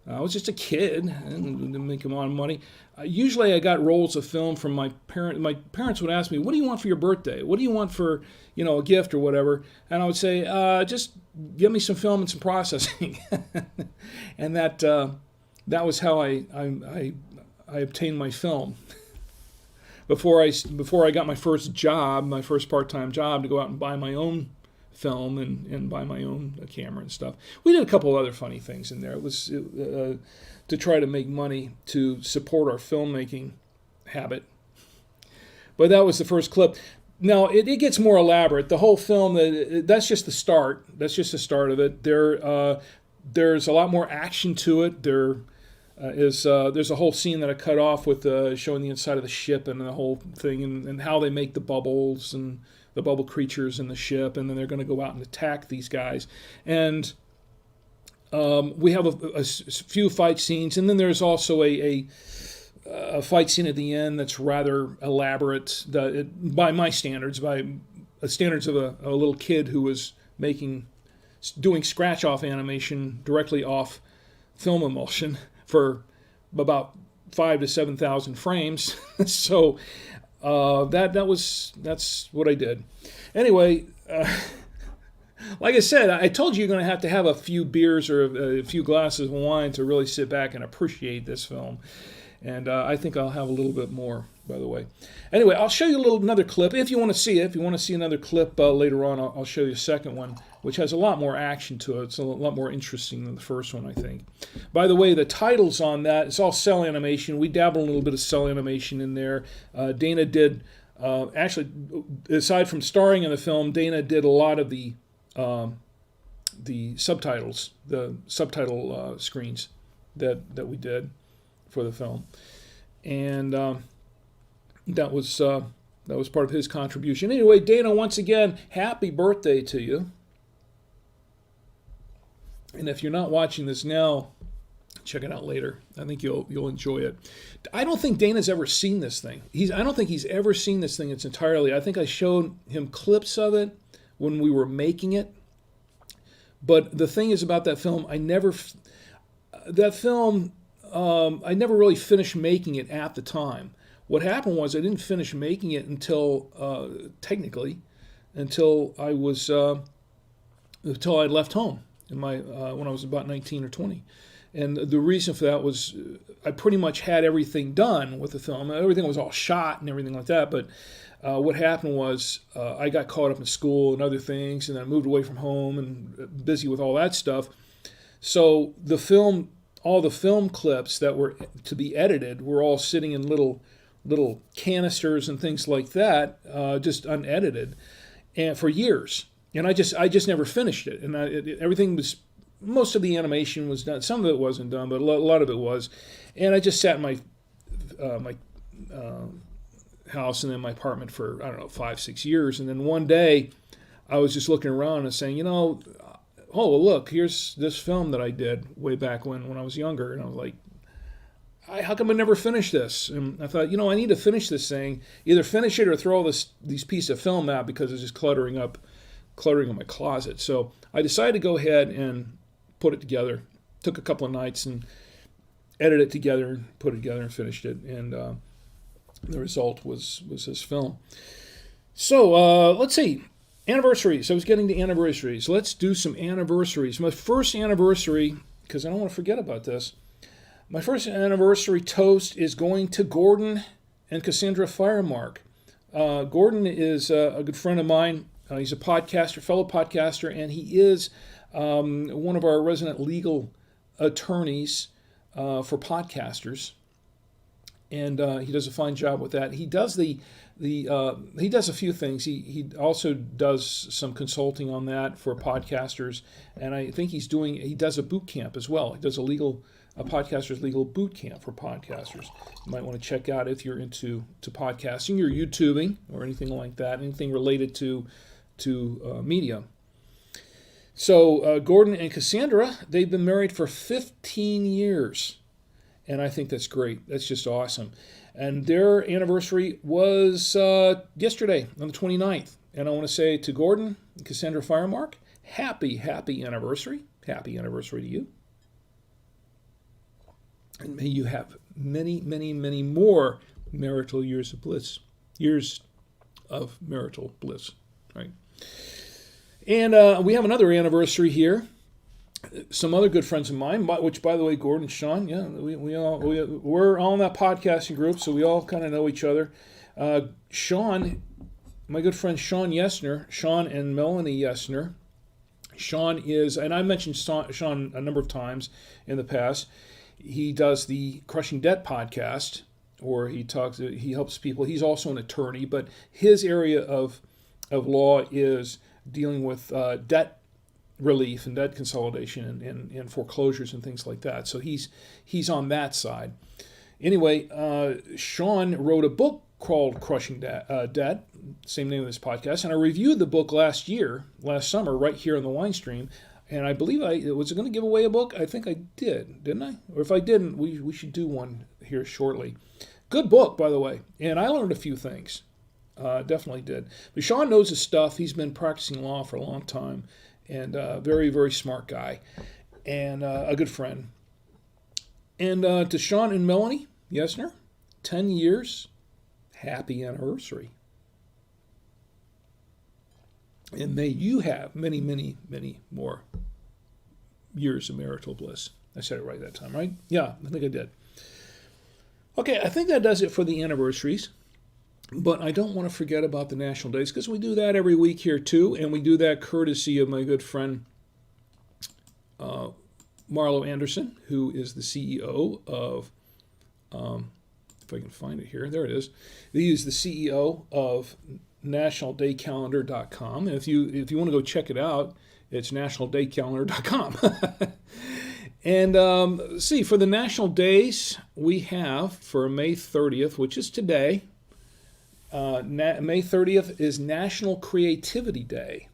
I was just a kid and didn't make a lot of money. Usually I got rolls of film from my parents. My parents would ask me, what do you want for your birthday? What do you want for, a gift or whatever? And I would say, just give me some film and some processing. And that was how I obtained my film. Before I got my first job, my first part-time job, to go out and buy my own film and buy my own camera and stuff. We did a couple other funny things in there. It was to try to make money to support our filmmaking habit. But that was the first clip. Now, it gets more elaborate. The whole film, that's just the start. That's just the start of it. There's a lot more action to it. There's a whole scene that I cut off with showing the inside of the ship and the whole thing and how they make the bubbles and the bubble creatures in the ship, and then they're going to go out and attack these guys. And we have a few fight scenes, and then there's also a fight scene at the end that's rather elaborate by my standards, by standards of a little kid who was doing scratch-off animation directly off film emulsion for about 5,000 to 7,000 frames. So that's what I did. Anyway, like I said, I told you you're going to have a few beers or a few glasses of wine to really sit back and appreciate this film. And I think I'll have a little bit more, by the way. Anyway, I'll show you another clip if you want to see it. If you want to see another clip later on, I'll show you a second one, which has a lot more action to it. It's a lot more interesting than the first one, I think. By the way, the titles on that, it's all cell animation. We dabble a little bit of cell animation in there. Dana did, actually, aside from starring in the film, Dana did a lot of the subtitles, the subtitle screens that we did for the film. And that was part of his contribution. Anyway, Dana, once again, happy birthday to you. And if you're not watching this now, check it out later. I think you'll enjoy it. I don't think Dana's ever seen this thing. I don't think he's ever seen this thing its entirely. I think I showed him clips of it when we were making it. But the thing is about that film, I never really finished making it at the time. What happened was I didn't finish making it until I left home when I was about 19 or 20. And the reason for that was I pretty much had everything done with the film. Everything was all shot and everything like that. But what happened was I got caught up in school and other things, and I moved away from home and busy with all that stuff. So all the film clips that were to be edited were all sitting in little canisters and things like that, just unedited, and for years. And I just never finished it. And everything was, most of the animation was done. Some of it wasn't done, but a lot of it was. And I just sat in my house and then my apartment for, 5-6 years. And then one day I was just looking around and saying, oh, well, look, here's this film that I did way back when I was younger. And I was like, how come I never finished this? And I thought, I need to finish this thing. Either finish it or throw these pieces of film out because it's just cluttering up my closet. So I decided to go ahead and put it together. Took a couple of nights and edited it together, put it together and finished it. And the result was this film. So let's see. Anniversaries. I was getting to anniversaries. Let's do some anniversaries. My first anniversary, because I don't want to forget about this, my first anniversary toast is going to Gordon and Cassandra Firemark. Gordon is a good friend of mine. He's a fellow podcaster, and he is one of our resident legal attorneys for podcasters. and he does a fine job with that. He does he does a few things. He also does some consulting on that for podcasters, and I think he does a boot camp as well. He does a podcaster's legal boot camp for podcasters. You might want to check out if you're into podcasting or YouTubing or anything like that, anything related to media. So Gordon and Cassandra, they've been married for 15 years. And I think that's great. That's just awesome. And their anniversary was yesterday on the 29th. And I want to say to Gordon and Cassandra Firemark, happy anniversary. Happy anniversary to you. And may you have many, many, many more marital years of bliss. Years of marital bliss. Right? And we have another anniversary here. Some other good friends of mine, which, by the way, Gordon and Sean, yeah, we're all in that podcasting group, so we all kind of know each other. Sean, my good friend Sean Yesner, Sean and Melanie Yesner. Sean is, and I mentioned Sean a number of times in the past. He does the Crushing Debt podcast, or he helps people. He's also an attorney, but his area of law is dealing with debt relief and debt consolidation and foreclosures and things like that. So he's on that side. Anyway, Sean wrote a book called Crushing Debt, same name of this podcast, and I reviewed the book last summer, right here on the Wine Stream, and I believe was going to give away a book. I think I did, didn't I? Or if I didn't, we should do one here shortly. Good book, by the way, and I learned a few things. Definitely did. But Sean knows his stuff. He's been practicing law for a long time. And a very, very smart guy, and a good friend. And to Sean and Melanie Yesner, 10 years, happy anniversary. And may you have many, many, many more years of marital bliss. I said it right that time, right? Yeah, I think I did. Okay, I think that does it for the anniversaries. But I don't want to forget about the national days, because we do that every week here too, and we do that courtesy of my good friend Marlo Anderson, who is the CEO of, if I can find it here, there it is. He is the CEO of nationaldaycalendar.com, and if you want to go check it out, it's nationaldaycalendar.com. And see, for the national days, we have for May 30th, which is today. May 30th is National Creativity Day.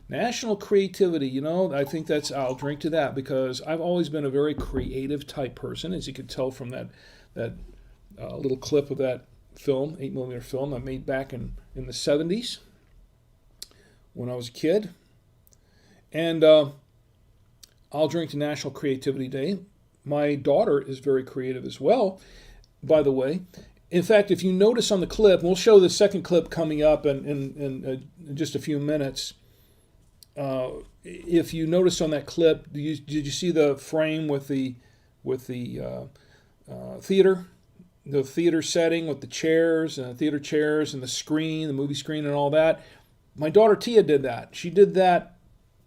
National Creativity, I think I'll drink to that, because I've always been a very creative type person, as you could tell from that little clip of that film, 8mm film I made back in the 70s when I was a kid. And I'll drink to National Creativity Day. My daughter is very creative as well, by the way. In fact, if you notice on the clip, we'll show the second clip coming up in just a few minutes. If you notice on that clip, did you see the frame with the theater, the theater setting with the chairs and the theater chairs and the screen, the movie screen, and all that? My daughter Tia did that. She did that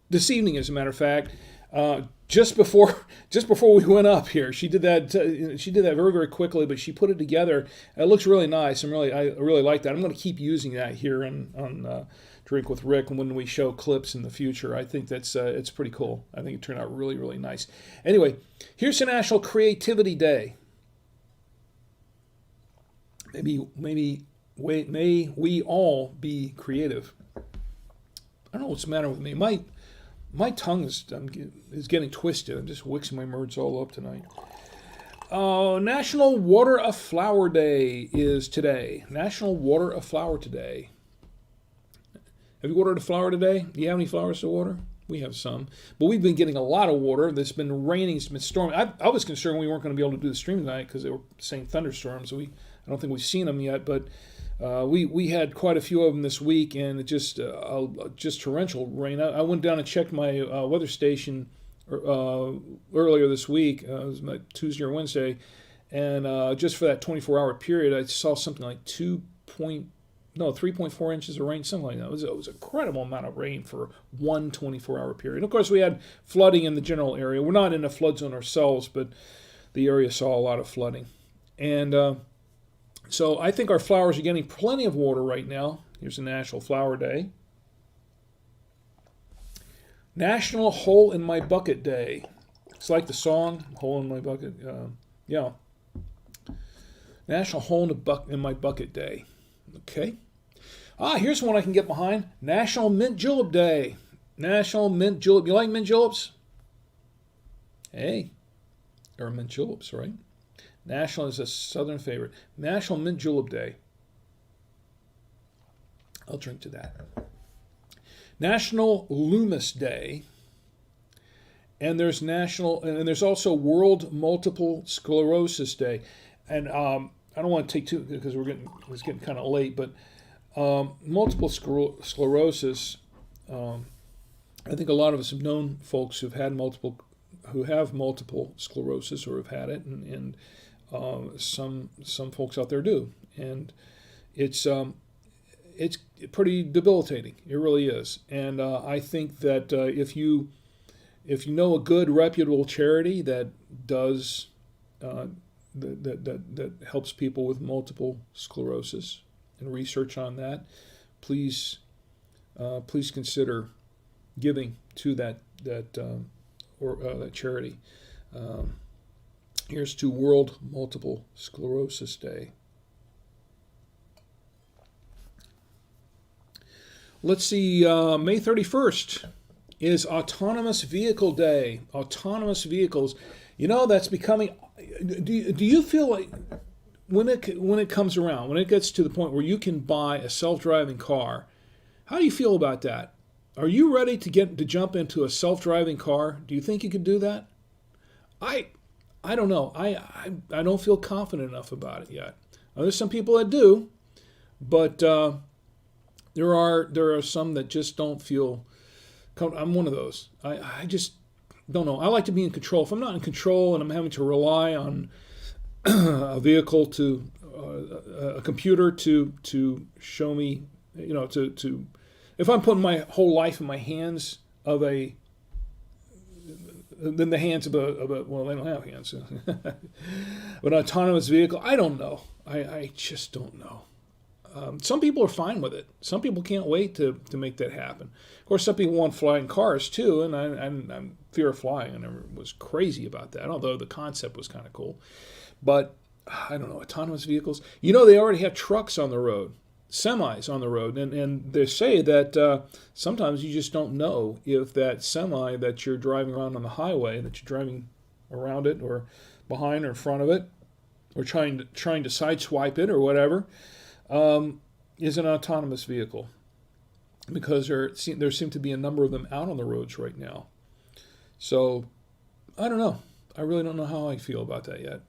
this evening, as a matter of fact. Just before we went up here, she did that. She did that very, very quickly, but she put it together. It looks really nice. I really like that. I'm going to keep using that here on Drink with Rick when we show clips in the future. I think it's pretty cool. I think it turned out really, really nice. Anyway, here's the National Creativity Day. May we all be creative. I don't know what's the matter with me. My tongue is getting twisted. I'm just mixing my words all up tonight. National Water a Flower Day is today. National Water a Flower today. Have you watered a flower today? Do you have any flowers to water? We have some. But we've been getting a lot of water. It's been raining. It's been storming. I was concerned we weren't going to be able to do the stream tonight because they were saying thunderstorms. I don't think we've seen them yet, but we had quite a few of them this week, and it just torrential rain. I went down and checked my weather station earlier this week. It was my Tuesday or Wednesday, and just for that 24-hour period, I saw something like 3.4 inches of rain, something like that. It was an incredible amount of rain for one 24-hour period. And of course, we had flooding in the general area. We're not in a flood zone ourselves, but the area saw a lot of flooding. And So I think our flowers are getting plenty of water right now. Here's a National Flower Day. National Hole in My Bucket Day. It's like the song, Hole in My Bucket. Yeah. National Hole in My Bucket Day. Okay. Here's one I can get behind. National Mint Julep Day. National Mint Julep. You like mint juleps? Hey, there are mint juleps, right? National is a southern favorite. National Mint Julep Day. I'll drink to that. National Loomis Day. And there's also World Multiple Sclerosis Day. And I don't want to take too, because it's getting kind of late, but multiple sclerosis, I think a lot of us have known folks who have multiple sclerosis or have had it, and some folks out there do, and it's pretty debilitating. It really is, and I think that if you know a good reputable charity that does that helps people with multiple sclerosis and research on that, please consider giving to that charity. Here's to World Multiple Sclerosis Day. Let's see, May 31st is Autonomous Vehicle Day. Autonomous vehicles. You know, that's becoming... Do you feel like when it comes around, when it gets to the point where you can buy a self-driving car, how do you feel about that? Are you ready to jump into a self-driving car? Do you think you could do that? I don't know. I don't feel confident enough about it yet. Now, there's some people that do, but there are some that just don't feel. I'm one of those. I just don't know. I like to be in control. If I'm not in control and I'm having to rely on a vehicle a computer to show me, to if I'm putting my whole life in my hands of the hands of a well, they don't have hands, but an autonomous vehicle, I don't know. I just don't know. Some people are fine with it. Some people can't wait to make that happen. Of course, some people want flying cars too, and I'm fear of flying. I never was crazy about that, although the concept was kind of cool. But I don't know, autonomous vehicles. They already have trucks on the road, semis on the road, and they say that sometimes you just don't know if that semi that you're driving around on the highway, that you're driving around it or behind or in front of it, or trying to sideswipe it or whatever, is an autonomous vehicle, because there seem to be a number of them out on the roads right now. So I don't know. I really don't know how I feel about that yet.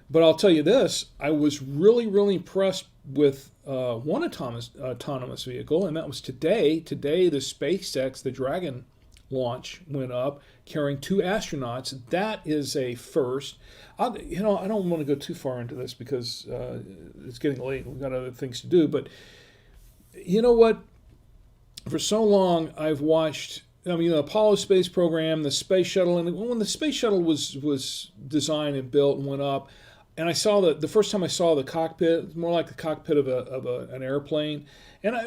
But I'll tell you this, I was really, really impressed with one autonomous vehicle, and that was today. Today, the SpaceX, the Dragon launch went up, carrying 2 astronauts. That is a first. I don't want to go too far into this because it's getting late and we've got other things to do. But you know what? For so long, I've watched... the Apollo space program, the space shuttle, and when the space shuttle was designed and built and went up, and I saw the first time I saw the cockpit, it's more like the cockpit of an airplane,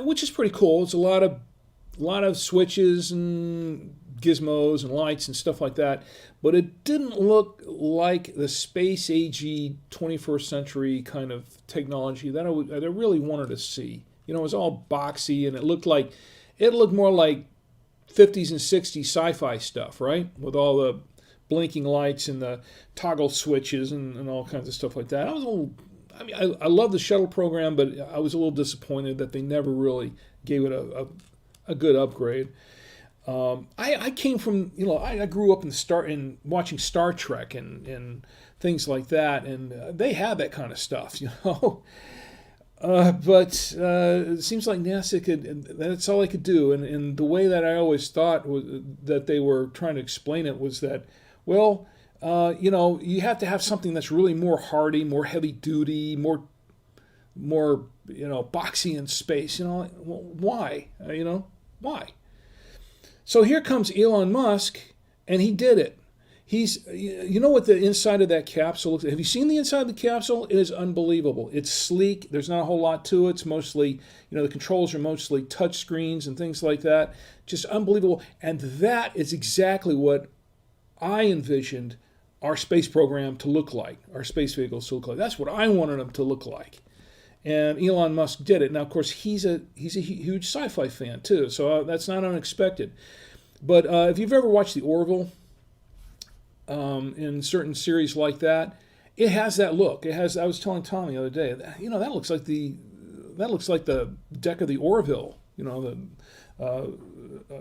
which is pretty cool. It's a lot of switches and gizmos and lights and stuff like that, but it didn't look like the space agey 21st century kind of technology that I really wanted to see. It was all boxy, and it looked more like 50s and 60s sci-fi stuff, right? With all the blinking lights and the toggle switches and all kinds of stuff like that. I love the shuttle program, but I was a little disappointed that they never really gave it a good upgrade. I came from, I grew up in watching Star Trek and things like that, and they had that kind of stuff, But it seems like NASA that's all they could do. And the way that I always thought that they were trying to explain it was that, you have to have something that's really more hardy, more heavy duty, more boxy in space. Why? Why? So here comes Elon Musk, and he did it. You know what the inside of that capsule looks like? Have you seen the inside of the capsule? It is unbelievable. It's sleek. There's not a whole lot to it. It's mostly, the controls are mostly touch screens and things like that. Just unbelievable. And that is exactly what I envisioned our space program to look like, our space vehicles to look like. That's what I wanted them to look like. And Elon Musk did it. Now, of course, he's a huge sci-fi fan too, so that's not unexpected. But if you've ever watched The Orville, in certain series like that, it has that look. It has. I was telling Tom the other day, that looks like the deck of the Orville, the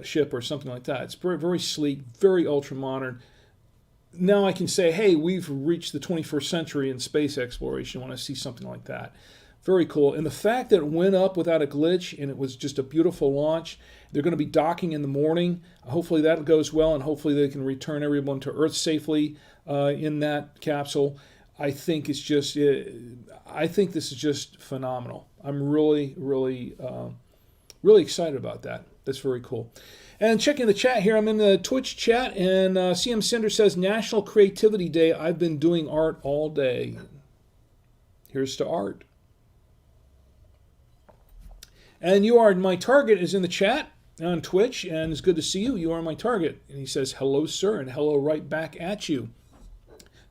ship or something like that. It's very, very sleek, very ultra modern. Now I can say, hey, we've reached the 21st century in space exploration when I see something like that. Very cool. And the fact that it went up without a glitch and it was just a beautiful launch. They're going to be docking in the morning. Hopefully that goes well, and hopefully they can return everyone to Earth safely in that capsule. I think this is just phenomenal. I'm really, really, really excited about that. That's very cool. And checking the chat here, I'm in the Twitch chat, and CM Cinder says, National Creativity Day. I've been doing art all day. Here's to art. And You Are My Target is in the chat on Twitch, and it's good to see you. You are my target. And he says, hello, sir, and hello right back at you.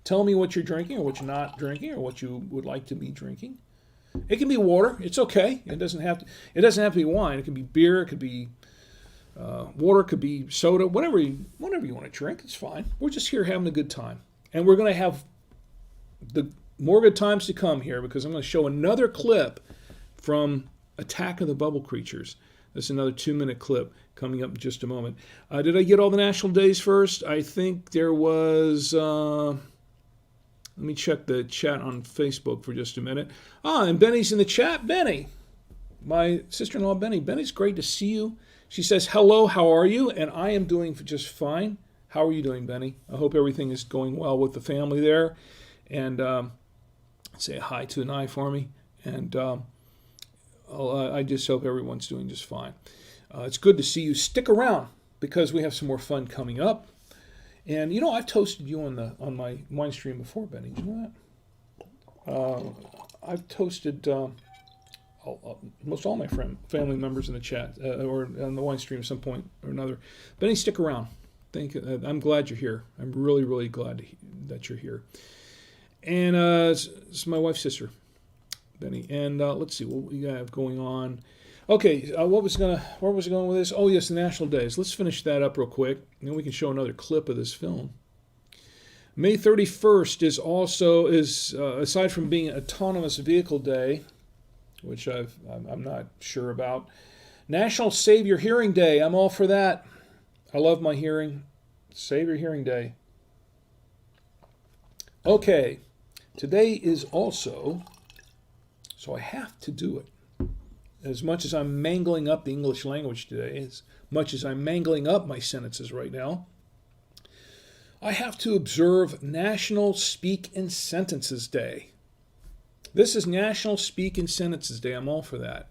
Tell me what you're drinking or what you're not drinking or what you would like to be drinking. It can be water. It's okay. It doesn't have to be wine. It can be beer. It could be water. It could be soda. Whatever you want to drink, it's fine. We're just here having a good time. And we're going to have the more good times to come here, because I'm going to show another clip from Attack of the Bubble Creatures. That's another 2-minute clip coming up in just a moment. Did I get all the national days first? I think there was... let me check the chat on Facebook for just a minute. And Benny's in the chat. Benny, my sister-in-law Benny. Benny's great to see you. She says, hello, how are you? And I am doing just fine. How are you doing, Benny? I hope everything is going well with the family there. And say hi to Nye for me. And... I just hope everyone's doing just fine. It's good to see you. Stick around, because we have some more fun coming up. And I've toasted you on my wine stream before, Benny. Did you know that? I've toasted most all my family members in the chat or on the wine stream at some point or another. Benny, stick around. I'm glad you're here. I'm really, really glad that you're here. And this is my wife's sister, Benny. And let's see what we have going on. Okay, where was I going with this? Oh, yes, the national days. Let's finish that up real quick, and then we can show another clip of this film. May 31st is aside from being Autonomous Vehicle Day, which I'm not sure about, National Save Your Hearing Day. I'm all for that. I love my hearing. Save Your Hearing Day. Okay, today is also... So I have to do it. As much as I'm mangling up the English language today, as much as I'm mangling up my sentences right now, I have to observe National Speak in Sentences Day. This is National Speak in Sentences Day. I'm all for that.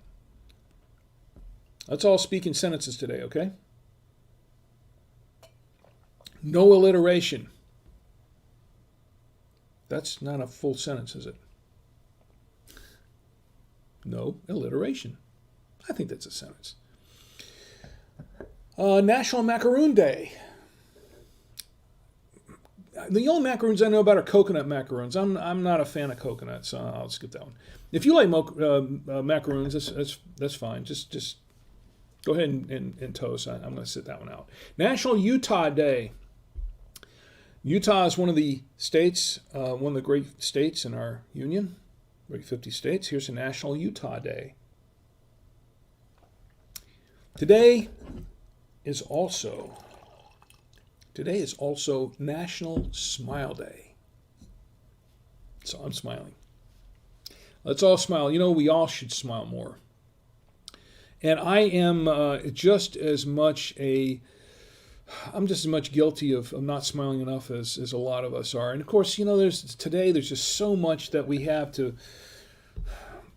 Let's all speak in sentences today, okay? No alliteration. That's not a full sentence, is it? No alliteration. I think that's a sentence. National Macaroon Day. The only macaroons I know about are coconut macaroons. I'm not a fan of coconut, so I'll skip that one. If you like macaroons, that's fine. Just go ahead and toast. I'm going to sit that one out. National Utah Day. Utah is one of the states, one of the great states in our union. Great 50 states. Here's a National Utah Day. Today is also National Smile Day. So I'm smiling. Let's all smile. We all should smile more. And I am just as much guilty of not smiling enough as a lot of us are. And of course, there's just so much that we have to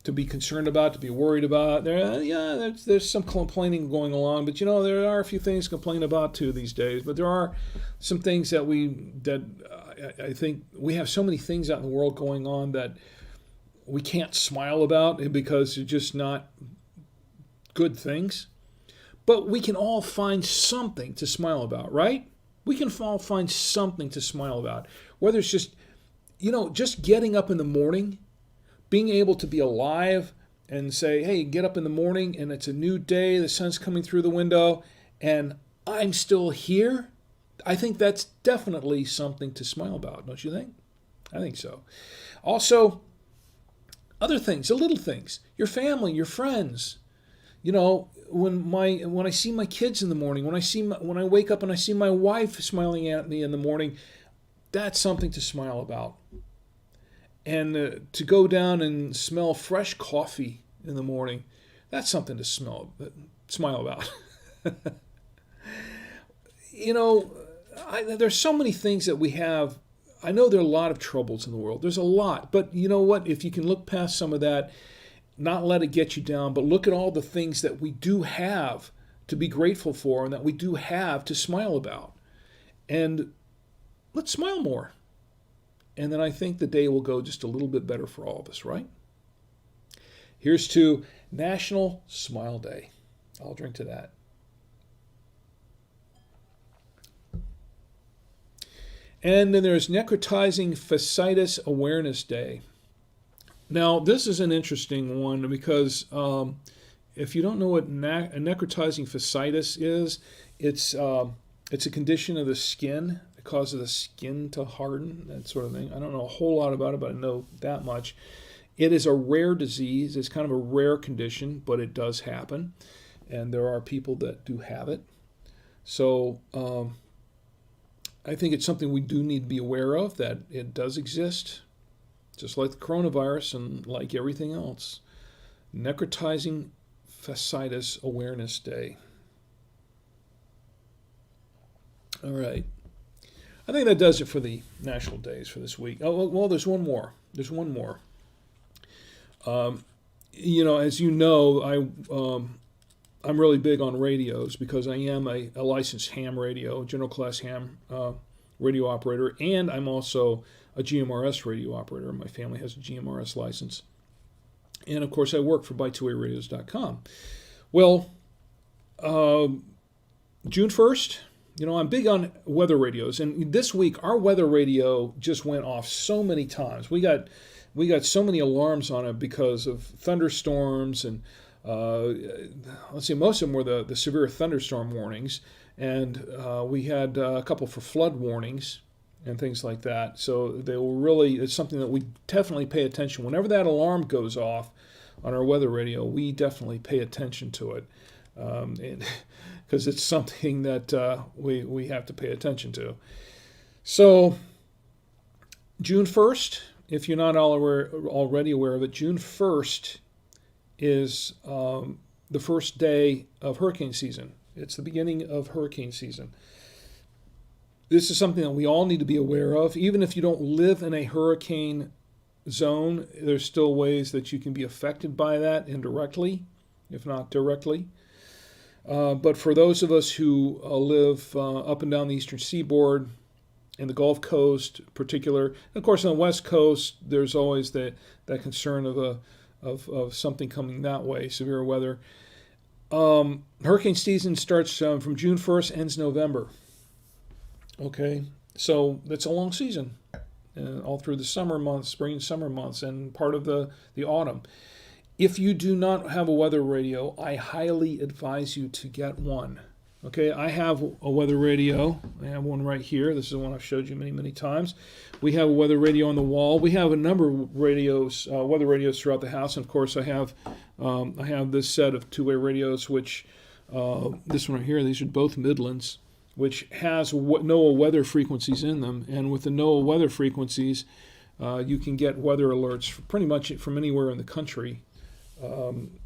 to be concerned about, to be worried about. There's some complaining going along, but there are a few things to complain about too these days. But there are some things that I think we have so many things out in the world going on that we can't smile about because they're just not good things. But we can all find something to smile about, right? We can all find something to smile about. Whether it's just, just getting up in the morning, being able to be alive and say, hey, get up in the morning and it's a new day, the sun's coming through the window, and I'm still here. I think that's definitely something to smile about, don't you think? I think so. Also, other things, the little things, your family, your friends. When I see my kids in the morning, when I wake up and I see my wife smiling at me in the morning, that's something to smile about. And to go down and smell fresh coffee in the morning, that's something to smile about. There's so many things that we have. I know there are a lot of troubles in the world. There's a lot. But you know what? If you can look past some of that, not let it get you down, but look at all the things that we do have to be grateful for and that we do have to smile about. And let's smile more. And then I think the day will go just a little bit better for all of us, right? Here's to National Smile Day. I'll drink to that. And then there's Necrotizing Fascitis Awareness Day. Now, this is an interesting one because if you don't know what necrotizing fasciitis is, it's a condition of the skin. It causes the skin to harden, that sort of thing. I don't know a whole lot about it, but I know that much. It is a rare disease. It's kind of a rare condition, but it does happen. And there are people that do have it. So I think it's something we do need to be aware of, that it does exist. Just like the coronavirus and like everything else. Necrotizing Fascitis Awareness Day. All right. I think that does it for the national days for this week. Oh, well, there's one more. As you know, I'm really big on radios because I am a licensed ham radio, general class ham radio operator, and I'm also a GMRS radio operator. My family has a GMRS license. And of course, I work for by2wayradios.com. Well, June 1st, I'm big on weather radios. And this week, our weather radio just went off so many times. We got so many alarms on it because of thunderstorms. And let's see, most of them were the severe thunderstorm warnings. And we had a couple for flood warnings and things like that. So they were really, it's something that we definitely pay attention. Whenever that alarm goes off on our weather radio, we definitely pay attention to it because it's something that we have to pay attention to. So June 1st, if you're not already aware of it, June 1st is the first day of hurricane season. It's the beginning of hurricane season. This is something that we all need to be aware of. Even if you don't live in a hurricane zone, there's still ways that you can be affected by that indirectly, if not directly. But for those of us who live up and down the eastern seaboard, in the Gulf Coast in particular, and of course on the West Coast, there's always that concern of something coming that way, severe weather. Hurricane season starts from June 1st, ends November. Okay, so that's a long season, all through the summer months, spring and summer months, and part of the autumn. If you do not have a weather radio, I highly advise you to get one. Okay, I have a weather radio. I have one right here. This is the one I've showed you many, many times. We have a weather radio on the wall. We have a number of radios, weather radios throughout the house. And of course, I have this set of two-way radios, which this one right here. These are both Midlands, which has NOAA weather frequencies in them. And with the NOAA weather frequencies, you can get weather alerts pretty much from anywhere in the country.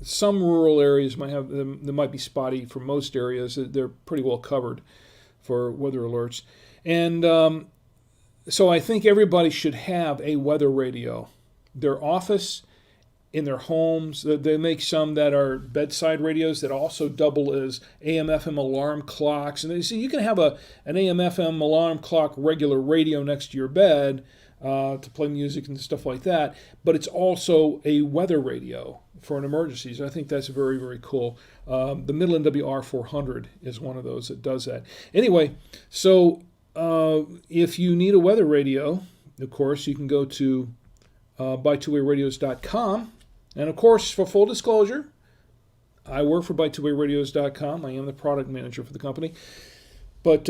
Some rural areas might have them. They might be spotty. For most areas, they're pretty well covered for weather alerts. And so I think everybody should have a weather radio. Their office in their homes. They make some that are bedside radios that also double as AM/FM alarm clocks. And so you can have an AM/FM alarm clock regular radio next to your bed to play music and stuff like that. But it's also a weather radio for an emergency. So I think that's very, very cool. The Midland WR400 is one of those that does that. Anyway, so if you need a weather radio, of course, you can go to bytwowayradios.com. And of course, for full disclosure, I work for bytwowayradios.com. I am the product manager for the company. But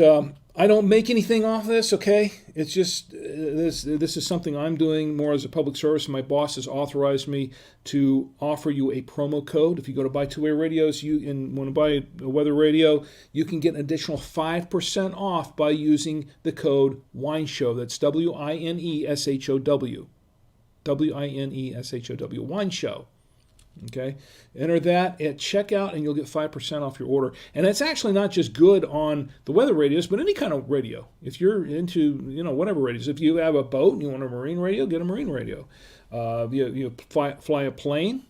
I don't make anything off this, okay? It's just, this is something I'm doing more as a public service. My boss has authorized me to offer you a promo code. If you go to Buy Two Way Radios, and want to buy a weather radio, you can get an additional 5% off by using the code WINESHOW. That's WINESHOW. WINESHOW, Wine Show. Okay, enter that at checkout and you'll get 5% off your order. And it's actually not just good on the weather radios, but any kind of radio. If you're into, whatever radios. If you have a boat and you want a marine radio, get a marine radio. You fly a plane,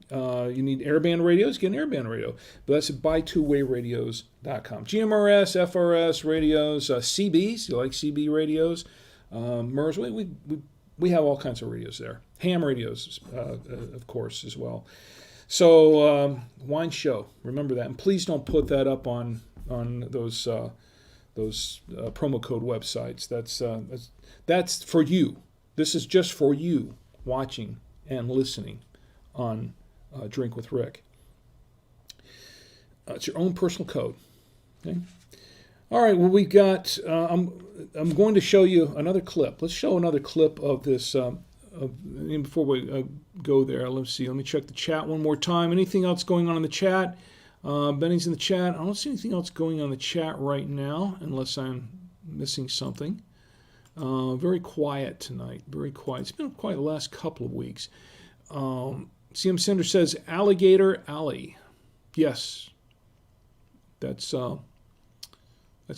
you need airband radios, get an airband radio. But that's at bytwowayradios.com. GMRS, FRS radios, CBs, you like CB radios, MERS, we have all kinds of radios there. Ham radios, of course, as well. So, Wine Show, remember that. And please don't put that up on those promo code websites. That's for you. This is just for you watching and listening on Drink with Rick. It's your own personal code. Okay. All right. Well, we got. I'm going to show you another clip. Let's show another clip of this. Before we go there, let's see. Let me check the chat one more time. Anything else going on in the chat? Benny's in the chat. I don't see anything else going on in the chat right now, unless I'm missing something. Very quiet tonight. Very quiet. It's been quiet the last couple of weeks. CM Sender says Alligator Alley. Yes, that's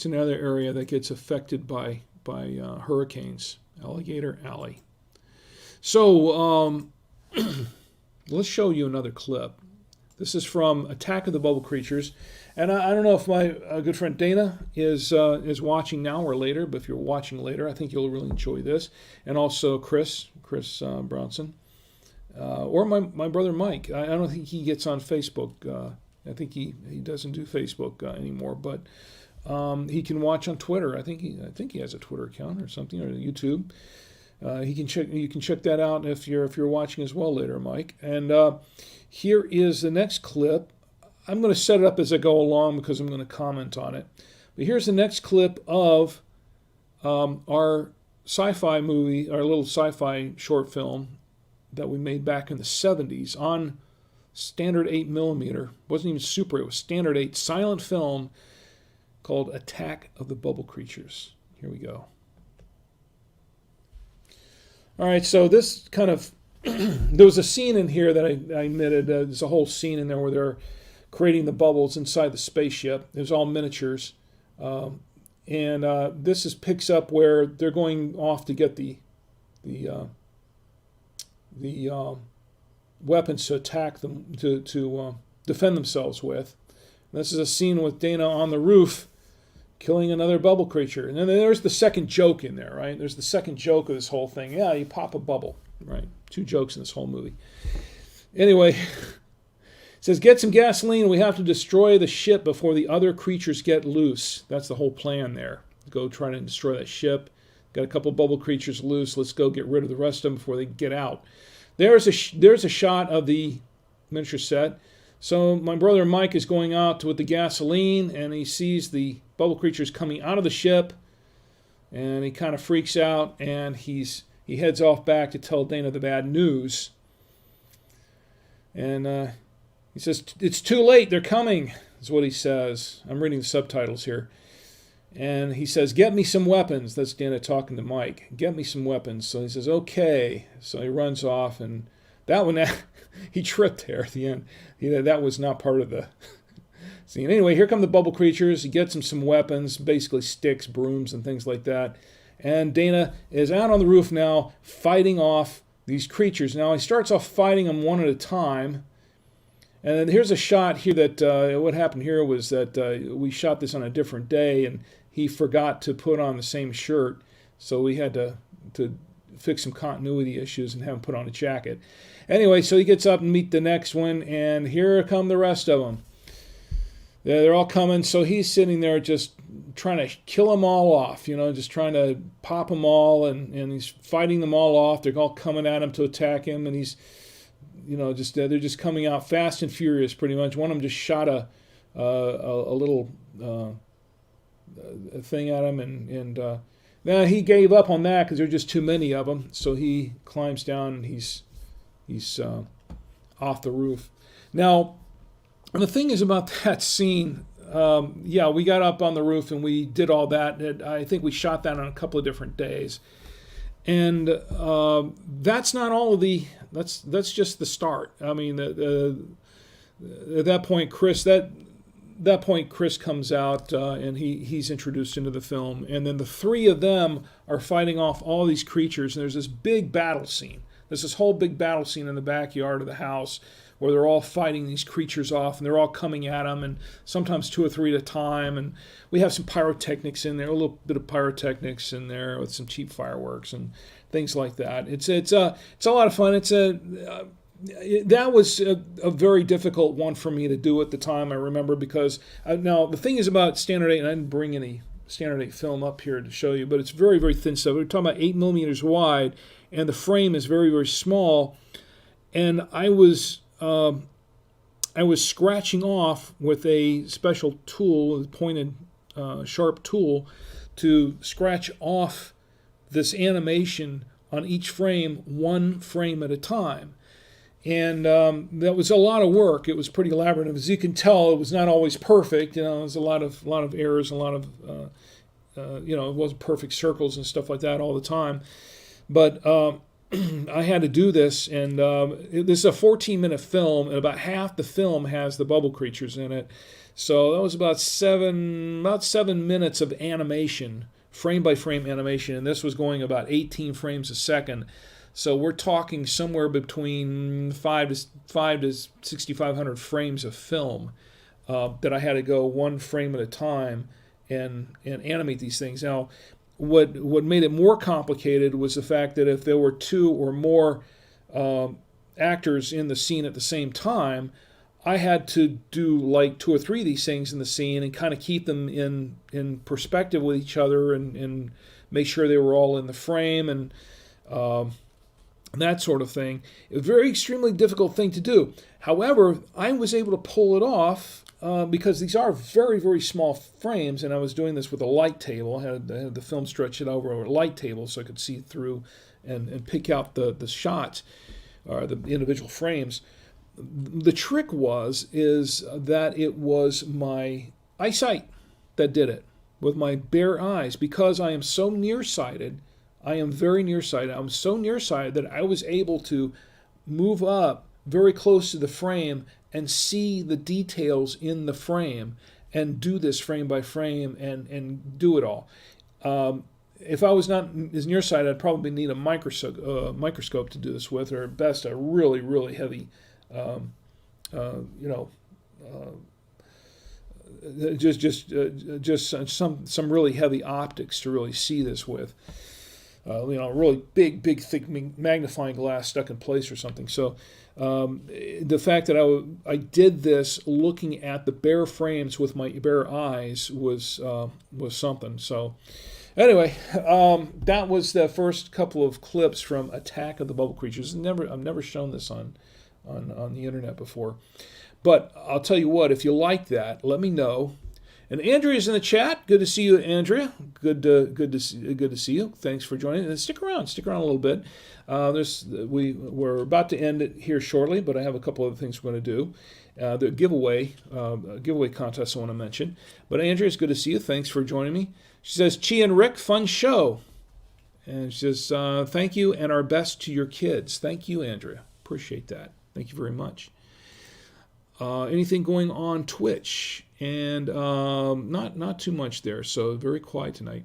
another area that gets affected by hurricanes. Alligator Alley. So let's show you another clip. This is from Attack of the Bubble Creatures, and I don't know if my good friend Dana is watching now or later, but if you're watching later, I think you'll really enjoy this. And also Chris Brownson, or my brother Mike. I don't think he gets on Facebook. I think he doesn't do Facebook anymore, but he can watch on Twitter. I think he has a Twitter account or something, or YouTube. You can check that out if you're watching as well later, Mike. And here is the next clip. I'm going to set it up as I go along because I'm going to comment on it. But here's the next clip of our sci-fi movie, our little sci-fi short film that we made back in the 70s on standard 8mm. Wasn't even Super, it was standard 8 silent film called Attack of the Bubble Creatures. Here we go. All right, so this kind of, there was a scene in here that I admitted, there's a whole scene in there where they're creating the bubbles inside the spaceship. It was all miniatures. And this picks up where they're going off to get the weapons to attack them, to defend themselves with. And this is a scene with Dana on the roof killing another bubble creature. And then there's the second joke in there, right? There's the second joke of this whole thing. Yeah, you pop a bubble, right? 2 jokes in this whole movie. Anyway, it says, get some gasoline. We have to destroy the ship before the other creatures get loose. That's the whole plan there. Go try to destroy that ship. Got a couple bubble creatures loose. Let's go get rid of the rest of them before they get out. There's a shot of the miniature set. So my brother Mike is going out with the gasoline, and he sees the bubble creatures coming out of the ship, and he kind of freaks out, and he heads off back to tell Dana the bad news. And he says, it's too late, they're coming, is what he says. I'm reading the subtitles here. And he says, get me some weapons. That's Dana talking to Mike. Get me some weapons. So he says, okay. So he runs off, and that one, he tripped there at the end. That was not part of the scene. Anyway, here come the bubble creatures. He gets them some weapons, basically sticks, brooms, and things like that. And Dana is out on the roof now, fighting off these creatures. Now he starts off fighting them one at a time. And then here's a shot here that what happened here was that we shot this on a different day, and he forgot to put on the same shirt, so we had to fix some continuity issues and have him put on a jacket. Anyway, so he gets up and meet the next one, and here come the rest of them. They're all coming, so he's sitting there just trying to kill them all off, just trying to pop them all, and he's fighting them all off. They're all coming at him to attack him, and he's, they're just coming out fast and furious, pretty much. One of them just shot a little thing at him, and now he gave up on that because there were just too many of them. So he climbs down, and he's off the roof. Now, the thing is about that scene, we got up on the roof and we did all that. I think we shot that on a couple of different days. And that's not all of the, that's just the start. I mean, at that point, Chris comes out and he's introduced into the film. And then the three of them are fighting off all these creatures. And there's this big battle scene. There's this whole big battle scene in the backyard of the house where they're all fighting these creatures off, and they're all coming at them, and sometimes two or three at a time. And we have some pyrotechnics in there, a little bit of pyrotechnics in there with some cheap fireworks and things like that. It's a lot of fun. That was a very difficult one for me to do at the time, I remember, because now the thing is about Standard 8, and I didn't bring any Standard 8 film up here to show you, but it's very, very thin stuff. We're talking about 8 millimeters wide, and the frame is very, very small. And I was scratching off with a special tool, a pointed, sharp tool, to scratch off this animation on each frame, one frame at a time. And that was a lot of work. It was pretty elaborate. As you can tell, it was not always perfect. There was a lot of errors, a lot of, it wasn't perfect circles and stuff like that all the time. But I had to do this, and this is a 14-minute film, and about half the film has the bubble creatures in it. So that was about seven minutes of animation, frame-by-frame animation, and this was going about 18 frames a second. So we're talking somewhere between 5 to 6,500 frames of film that I had to go one frame at a time and animate these things. Now, what made it more complicated was the fact that if there were two or more actors in the scene at the same time, I had to do like two or three of these things in the scene and kind of keep them in perspective with each other and make sure they were all in the frame and that sort of thing. A very extremely difficult thing to do. However, I was able to pull it off because these are very, very small frames, and I was doing this with a light table. I had the film stretched it over a light table so I could see through and pick out the shots or the individual frames. The trick is that it was my eyesight that did it, with my bare eyes, because I am so nearsighted. I am very nearsighted. I'm so nearsighted that I was able to move up very close to the frame and see the details in the frame and do this frame by frame and do it all. If I was not as nearsighted, I'd probably need a microscope to do this with, or at best a really, really heavy, just some really heavy optics to really see this with. Really big, thick magnifying glass stuck in place or something. So the fact that I did this looking at the bare frames with my bare eyes was something. So anyway, that was the first couple of clips from Attack of the Bubble Creatures. I've never shown this on the internet before. But I'll tell you what, if you like that, let me know. And Andrea's in the chat. Good to see you, Andrea. Good to see you. Thanks for joining. And stick around a little bit. We're about to end it here shortly, but I have a couple other things we're going to do. The giveaway contest I want to mention. But Andrea, it's good to see you. Thanks for joining me. She says, Chi and Rick, fun show. And she says, thank you and our best to your kids. Thank you, Andrea. Appreciate that. Thank you very much. Anything going on Twitch? And not too much there, so very quiet tonight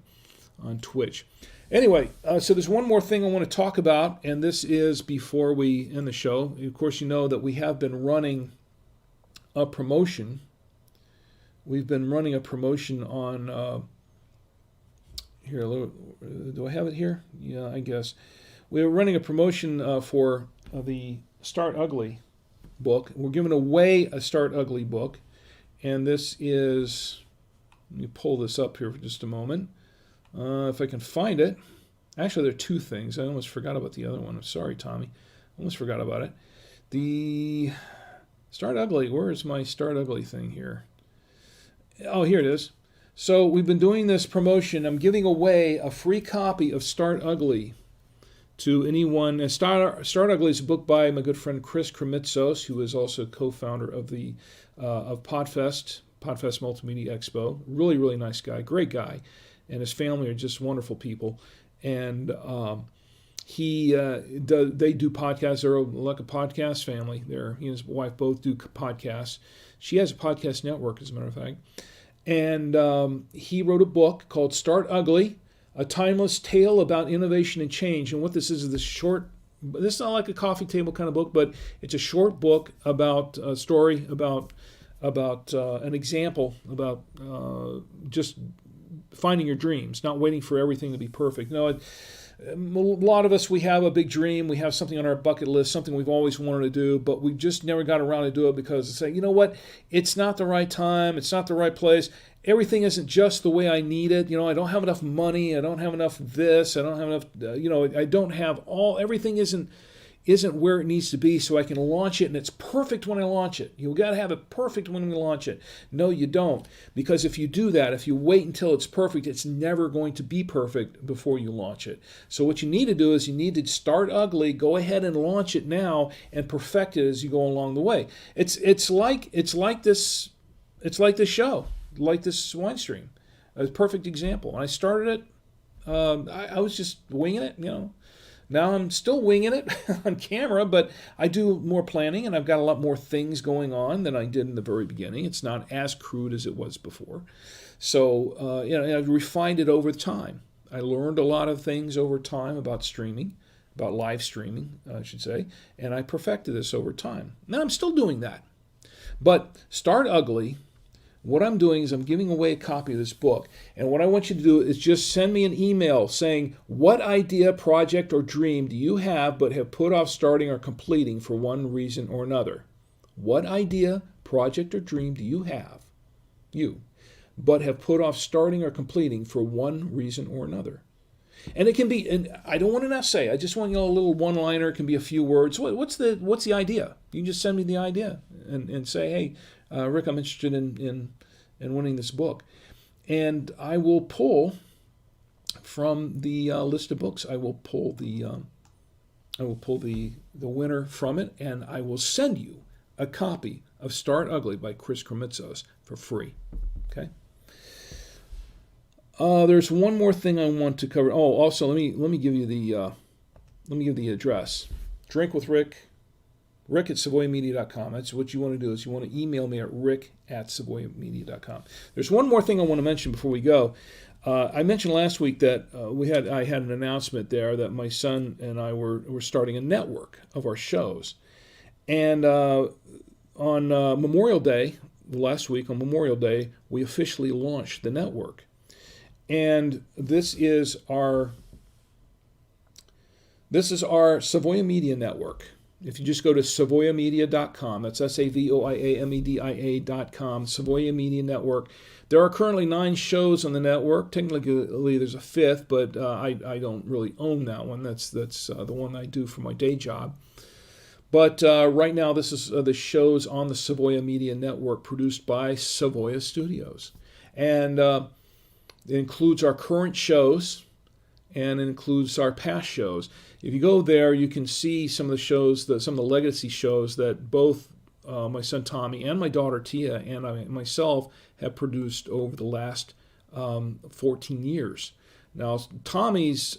on Twitch. Anyway, so there's one more thing I want to talk about, and this is before we end the show. Of course, you know that we have been running a promotion. We've been running a promotion on, here, do I have it here? Yeah, I guess. We're running a promotion for the Start Ugly book. We're giving away a Start Ugly book, and this is, let me pull this up here for just a moment. If I can find it. Actually, there are two things. I almost forgot about the other one. I'm sorry, Tommy. Almost forgot about it. The Start Ugly, where is my Start Ugly thing here? Oh, here it is. So we've been doing this promotion. I'm giving away a free copy of Start Ugly to anyone. Start Ugly is a book by my good friend Chris Kremitzos, who is also co-founder of the of Podfest Multimedia Expo. Really, really nice guy. Great guy. And his family are just wonderful people, and they do podcasts. They're like a podcast family. He and his wife both do podcasts. She has a podcast network, as a matter of fact, and he wrote a book called Start Ugly: A Timeless Tale About Innovation and Change. And what this is this short. This is not like a coffee table kind of book, but it's a short book about a story about an example about just finding your dreams, not waiting for everything to be perfect. No, a lot of us, we have a big dream. We have something on our bucket list, something we've always wanted to do, but we just never got around to do it because it's like, you know what? It's not the right time. It's not the right place. Everything isn't just the way I need it. I don't have enough money. I don't have enough of this. I don't have enough, I don't have everything isn't where it needs to be so I can launch it, and it's perfect when I launch it. You've got to have it perfect when we launch it. No, you don't. Because if you do that, if you wait until it's perfect, it's never going to be perfect before you launch it. So what you need to do is you need to start ugly, go ahead and launch it now, and perfect it as you go along the way. It's like this show, like this wine stream. A perfect example. When I started it, I was just winging it, Now I'm still winging it on camera, but I do more planning, and I've got a lot more things going on than I did in the very beginning. It's not as crude as it was before. So, I've refined it over time. I learned a lot of things over time about streaming, about live streaming, I should say, and I perfected this over time. Now I'm still doing that. But Start Ugly, what I'm doing is I'm giving away a copy of this book. And what I want you to do is just send me an email saying, what idea, project, or dream do you have but have put off starting or completing for one reason or another? What idea, project, or dream do you have, but have put off starting or completing for one reason or another? And it can be, and I don't want an essay. I just want a little one-liner. It can be a few words. What's the idea? You can just send me the idea and say, hey, Rick, I'm interested in winning this book, and I will pull from the list of books. I will pull the winner from it, and I will send you a copy of Start Ugly by Chris Kremitzos for free. Okay. There's one more thing I want to cover. Oh, also let me give you the address. Drink with Rick at SavoyaMedia.com. That's what you want to do is you want to email me at rick@SavoyaMedia.com. There's one more thing I want to mention before we go. I mentioned last week that I had an announcement there that my son and I were starting a network of our shows. And on Memorial Day, last week on Memorial Day, we officially launched the network. And this is our Savoya Media Network. If you just go to SavoyaMedia.com, that's SavoyaMedia.com, Savoya Media Network. There are currently 9 shows on the network. Technically, there's a 5th, but I don't really own that one. That's the one I do for my day job. But right now, this is the shows on the Savoya Media Network produced by Savoya Studios. And it includes our current shows, and it includes our past shows. If you go there, you can see some of the shows, some of the legacy shows that both my son Tommy and my daughter Tia and myself have produced over the last 14 years. Now, Tommy's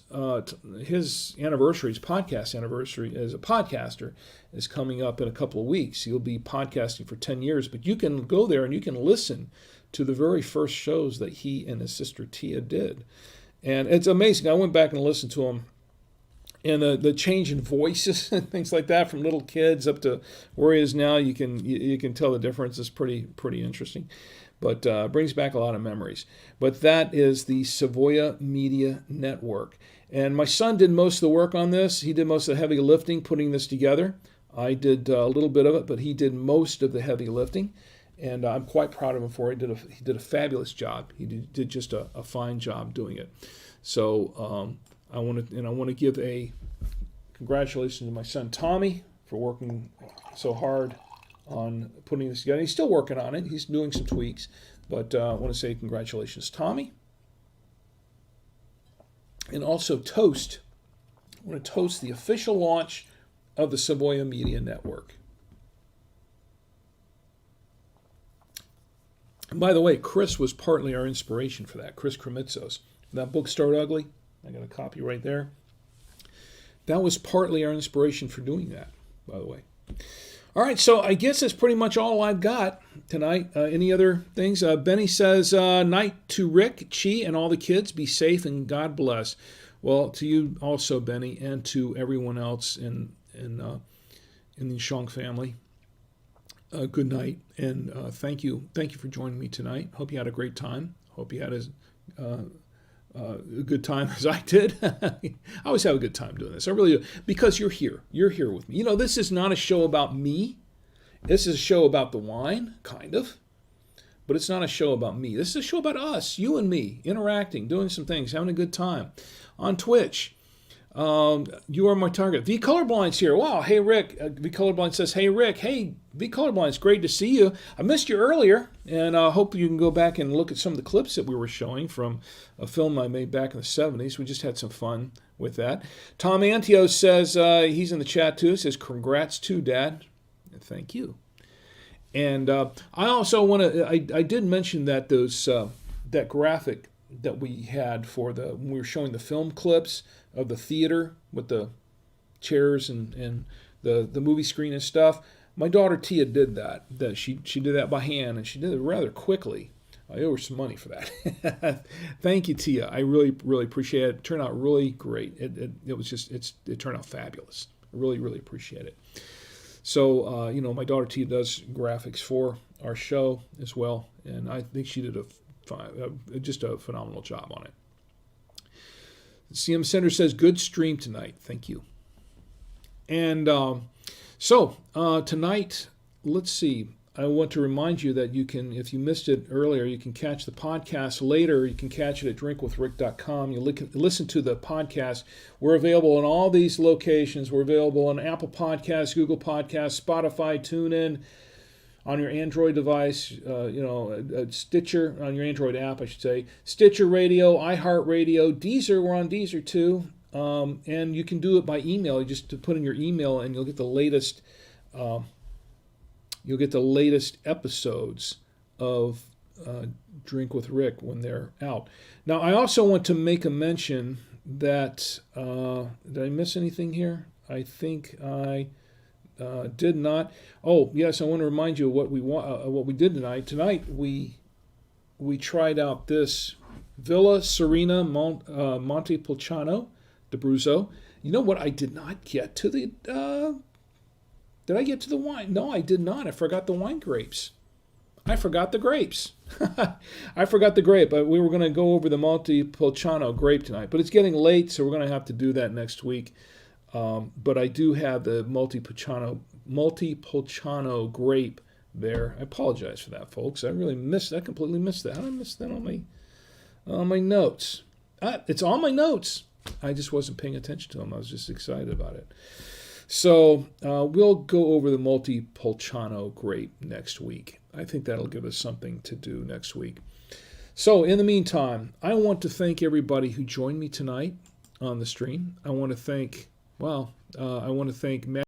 his anniversary, his podcast anniversary as a podcaster, is coming up in a couple of weeks. He'll be podcasting for 10 years, but you can go there and you can listen to the very first shows that he and his sister Tia did. And it's amazing. I went back and listened to him, and the change in voices and things like that from little kids up to where he is now, you can tell the difference. Is pretty interesting, but brings back a lot of memories. But that is the Savoya Media Network, and my son did most of the work on this. He did most of the heavy lifting putting this together. I did a little bit of it, but he did most of the heavy lifting, and I'm quite proud of him for it. He did a fabulous job. He did just a fine job doing it. So I want to give a congratulations to my son Tommy for working so hard on putting this together. He's still working on it. He's doing some tweaks, but I want to say congratulations, Tommy. And also I want to toast the official launch of the Savoya Media Network. And by the way, Chris was partly our inspiration for that. Chris Kremitzos. That book, Start Ugly, I got a copy right there. That was partly our inspiration for doing that, by the way. All right, so I guess that's pretty much all I've got tonight. Any other things? Benny says, night to Rick, Chi, and all the kids. Be safe and God bless. Well, to you also, Benny, and to everyone else in the Shong family. Good night, and thank you for joining me tonight. Hope you had a great time. Hope you had a good time as I did. I always have a good time doing this. I really do, because you're here. You're here with me. You know, this is not a show about me. This is a show about the wine, kind of. But it's not a show about me. This is a show about us, you and me, interacting, doing some things, having a good time. On Twitch, you are my target. V Colorblind's here. Wow, hey Rick. V Colorblind says, hey Rick. Hey, V Colorblind, it's great to see you. I missed you earlier, and I hope you can go back and look at some of the clips that we were showing from a film I made back in the 70s. We just had some fun with that. Tom Antio says, he's in the chat too, says, congrats too, Dad. Thank you. And I also want to, I did mention that that graphic that we had when we were showing the film clips of the theater with the chairs and the movie screen and stuff. My daughter Tia did that. She did that by hand, and she did it rather quickly. I owe her some money for that. Thank you, Tia. I really, really appreciate it. It turned out really great. It turned out fabulous. I really, really appreciate it. So, my daughter Tia does graphics for our show as well, and I think she did just a phenomenal job on it. CM Center says, good stream tonight. Thank you. And so tonight, let's see. I want to remind you that you can, if you missed it earlier, you can catch the podcast later. You can catch it at drinkwithrick.com. You listen to the podcast. We're available in all these locations. We're available on Apple Podcasts, Google Podcasts, Spotify, TuneIn, on your Android device, Stitcher, on your Android app, I should say, Stitcher Radio, iHeartRadio, Deezer, we're on Deezer too, and you can do it by email. You just to put in your email, and you'll get the latest. You'll get the latest episodes of Drink with Rick when they're out. Now, I also want to make a mention that did I miss anything here? I think I. Did not. Oh, yes, I want to remind you of what we did tonight. Tonight we tried out this Villa Cerrina Montepulciano d'Abruzzo. You know what? I did not get to the. Did I get to the wine? No, I did not. I forgot the wine grapes. I forgot the grapes. I forgot the grape. We were going to go over the Montepulciano grape tonight, but it's getting late, so we're going to have to do that next week. But I do have the Montepulciano grape there. I apologize for that, folks. I completely missed that. How did I miss that on my notes? It's on my notes. I just wasn't paying attention to them. I was just excited about it. So we'll go over the Montepulciano grape next week. I think that'll give us something to do next week. So in the meantime, I want to thank everybody who joined me tonight on the stream. I want to thank Matt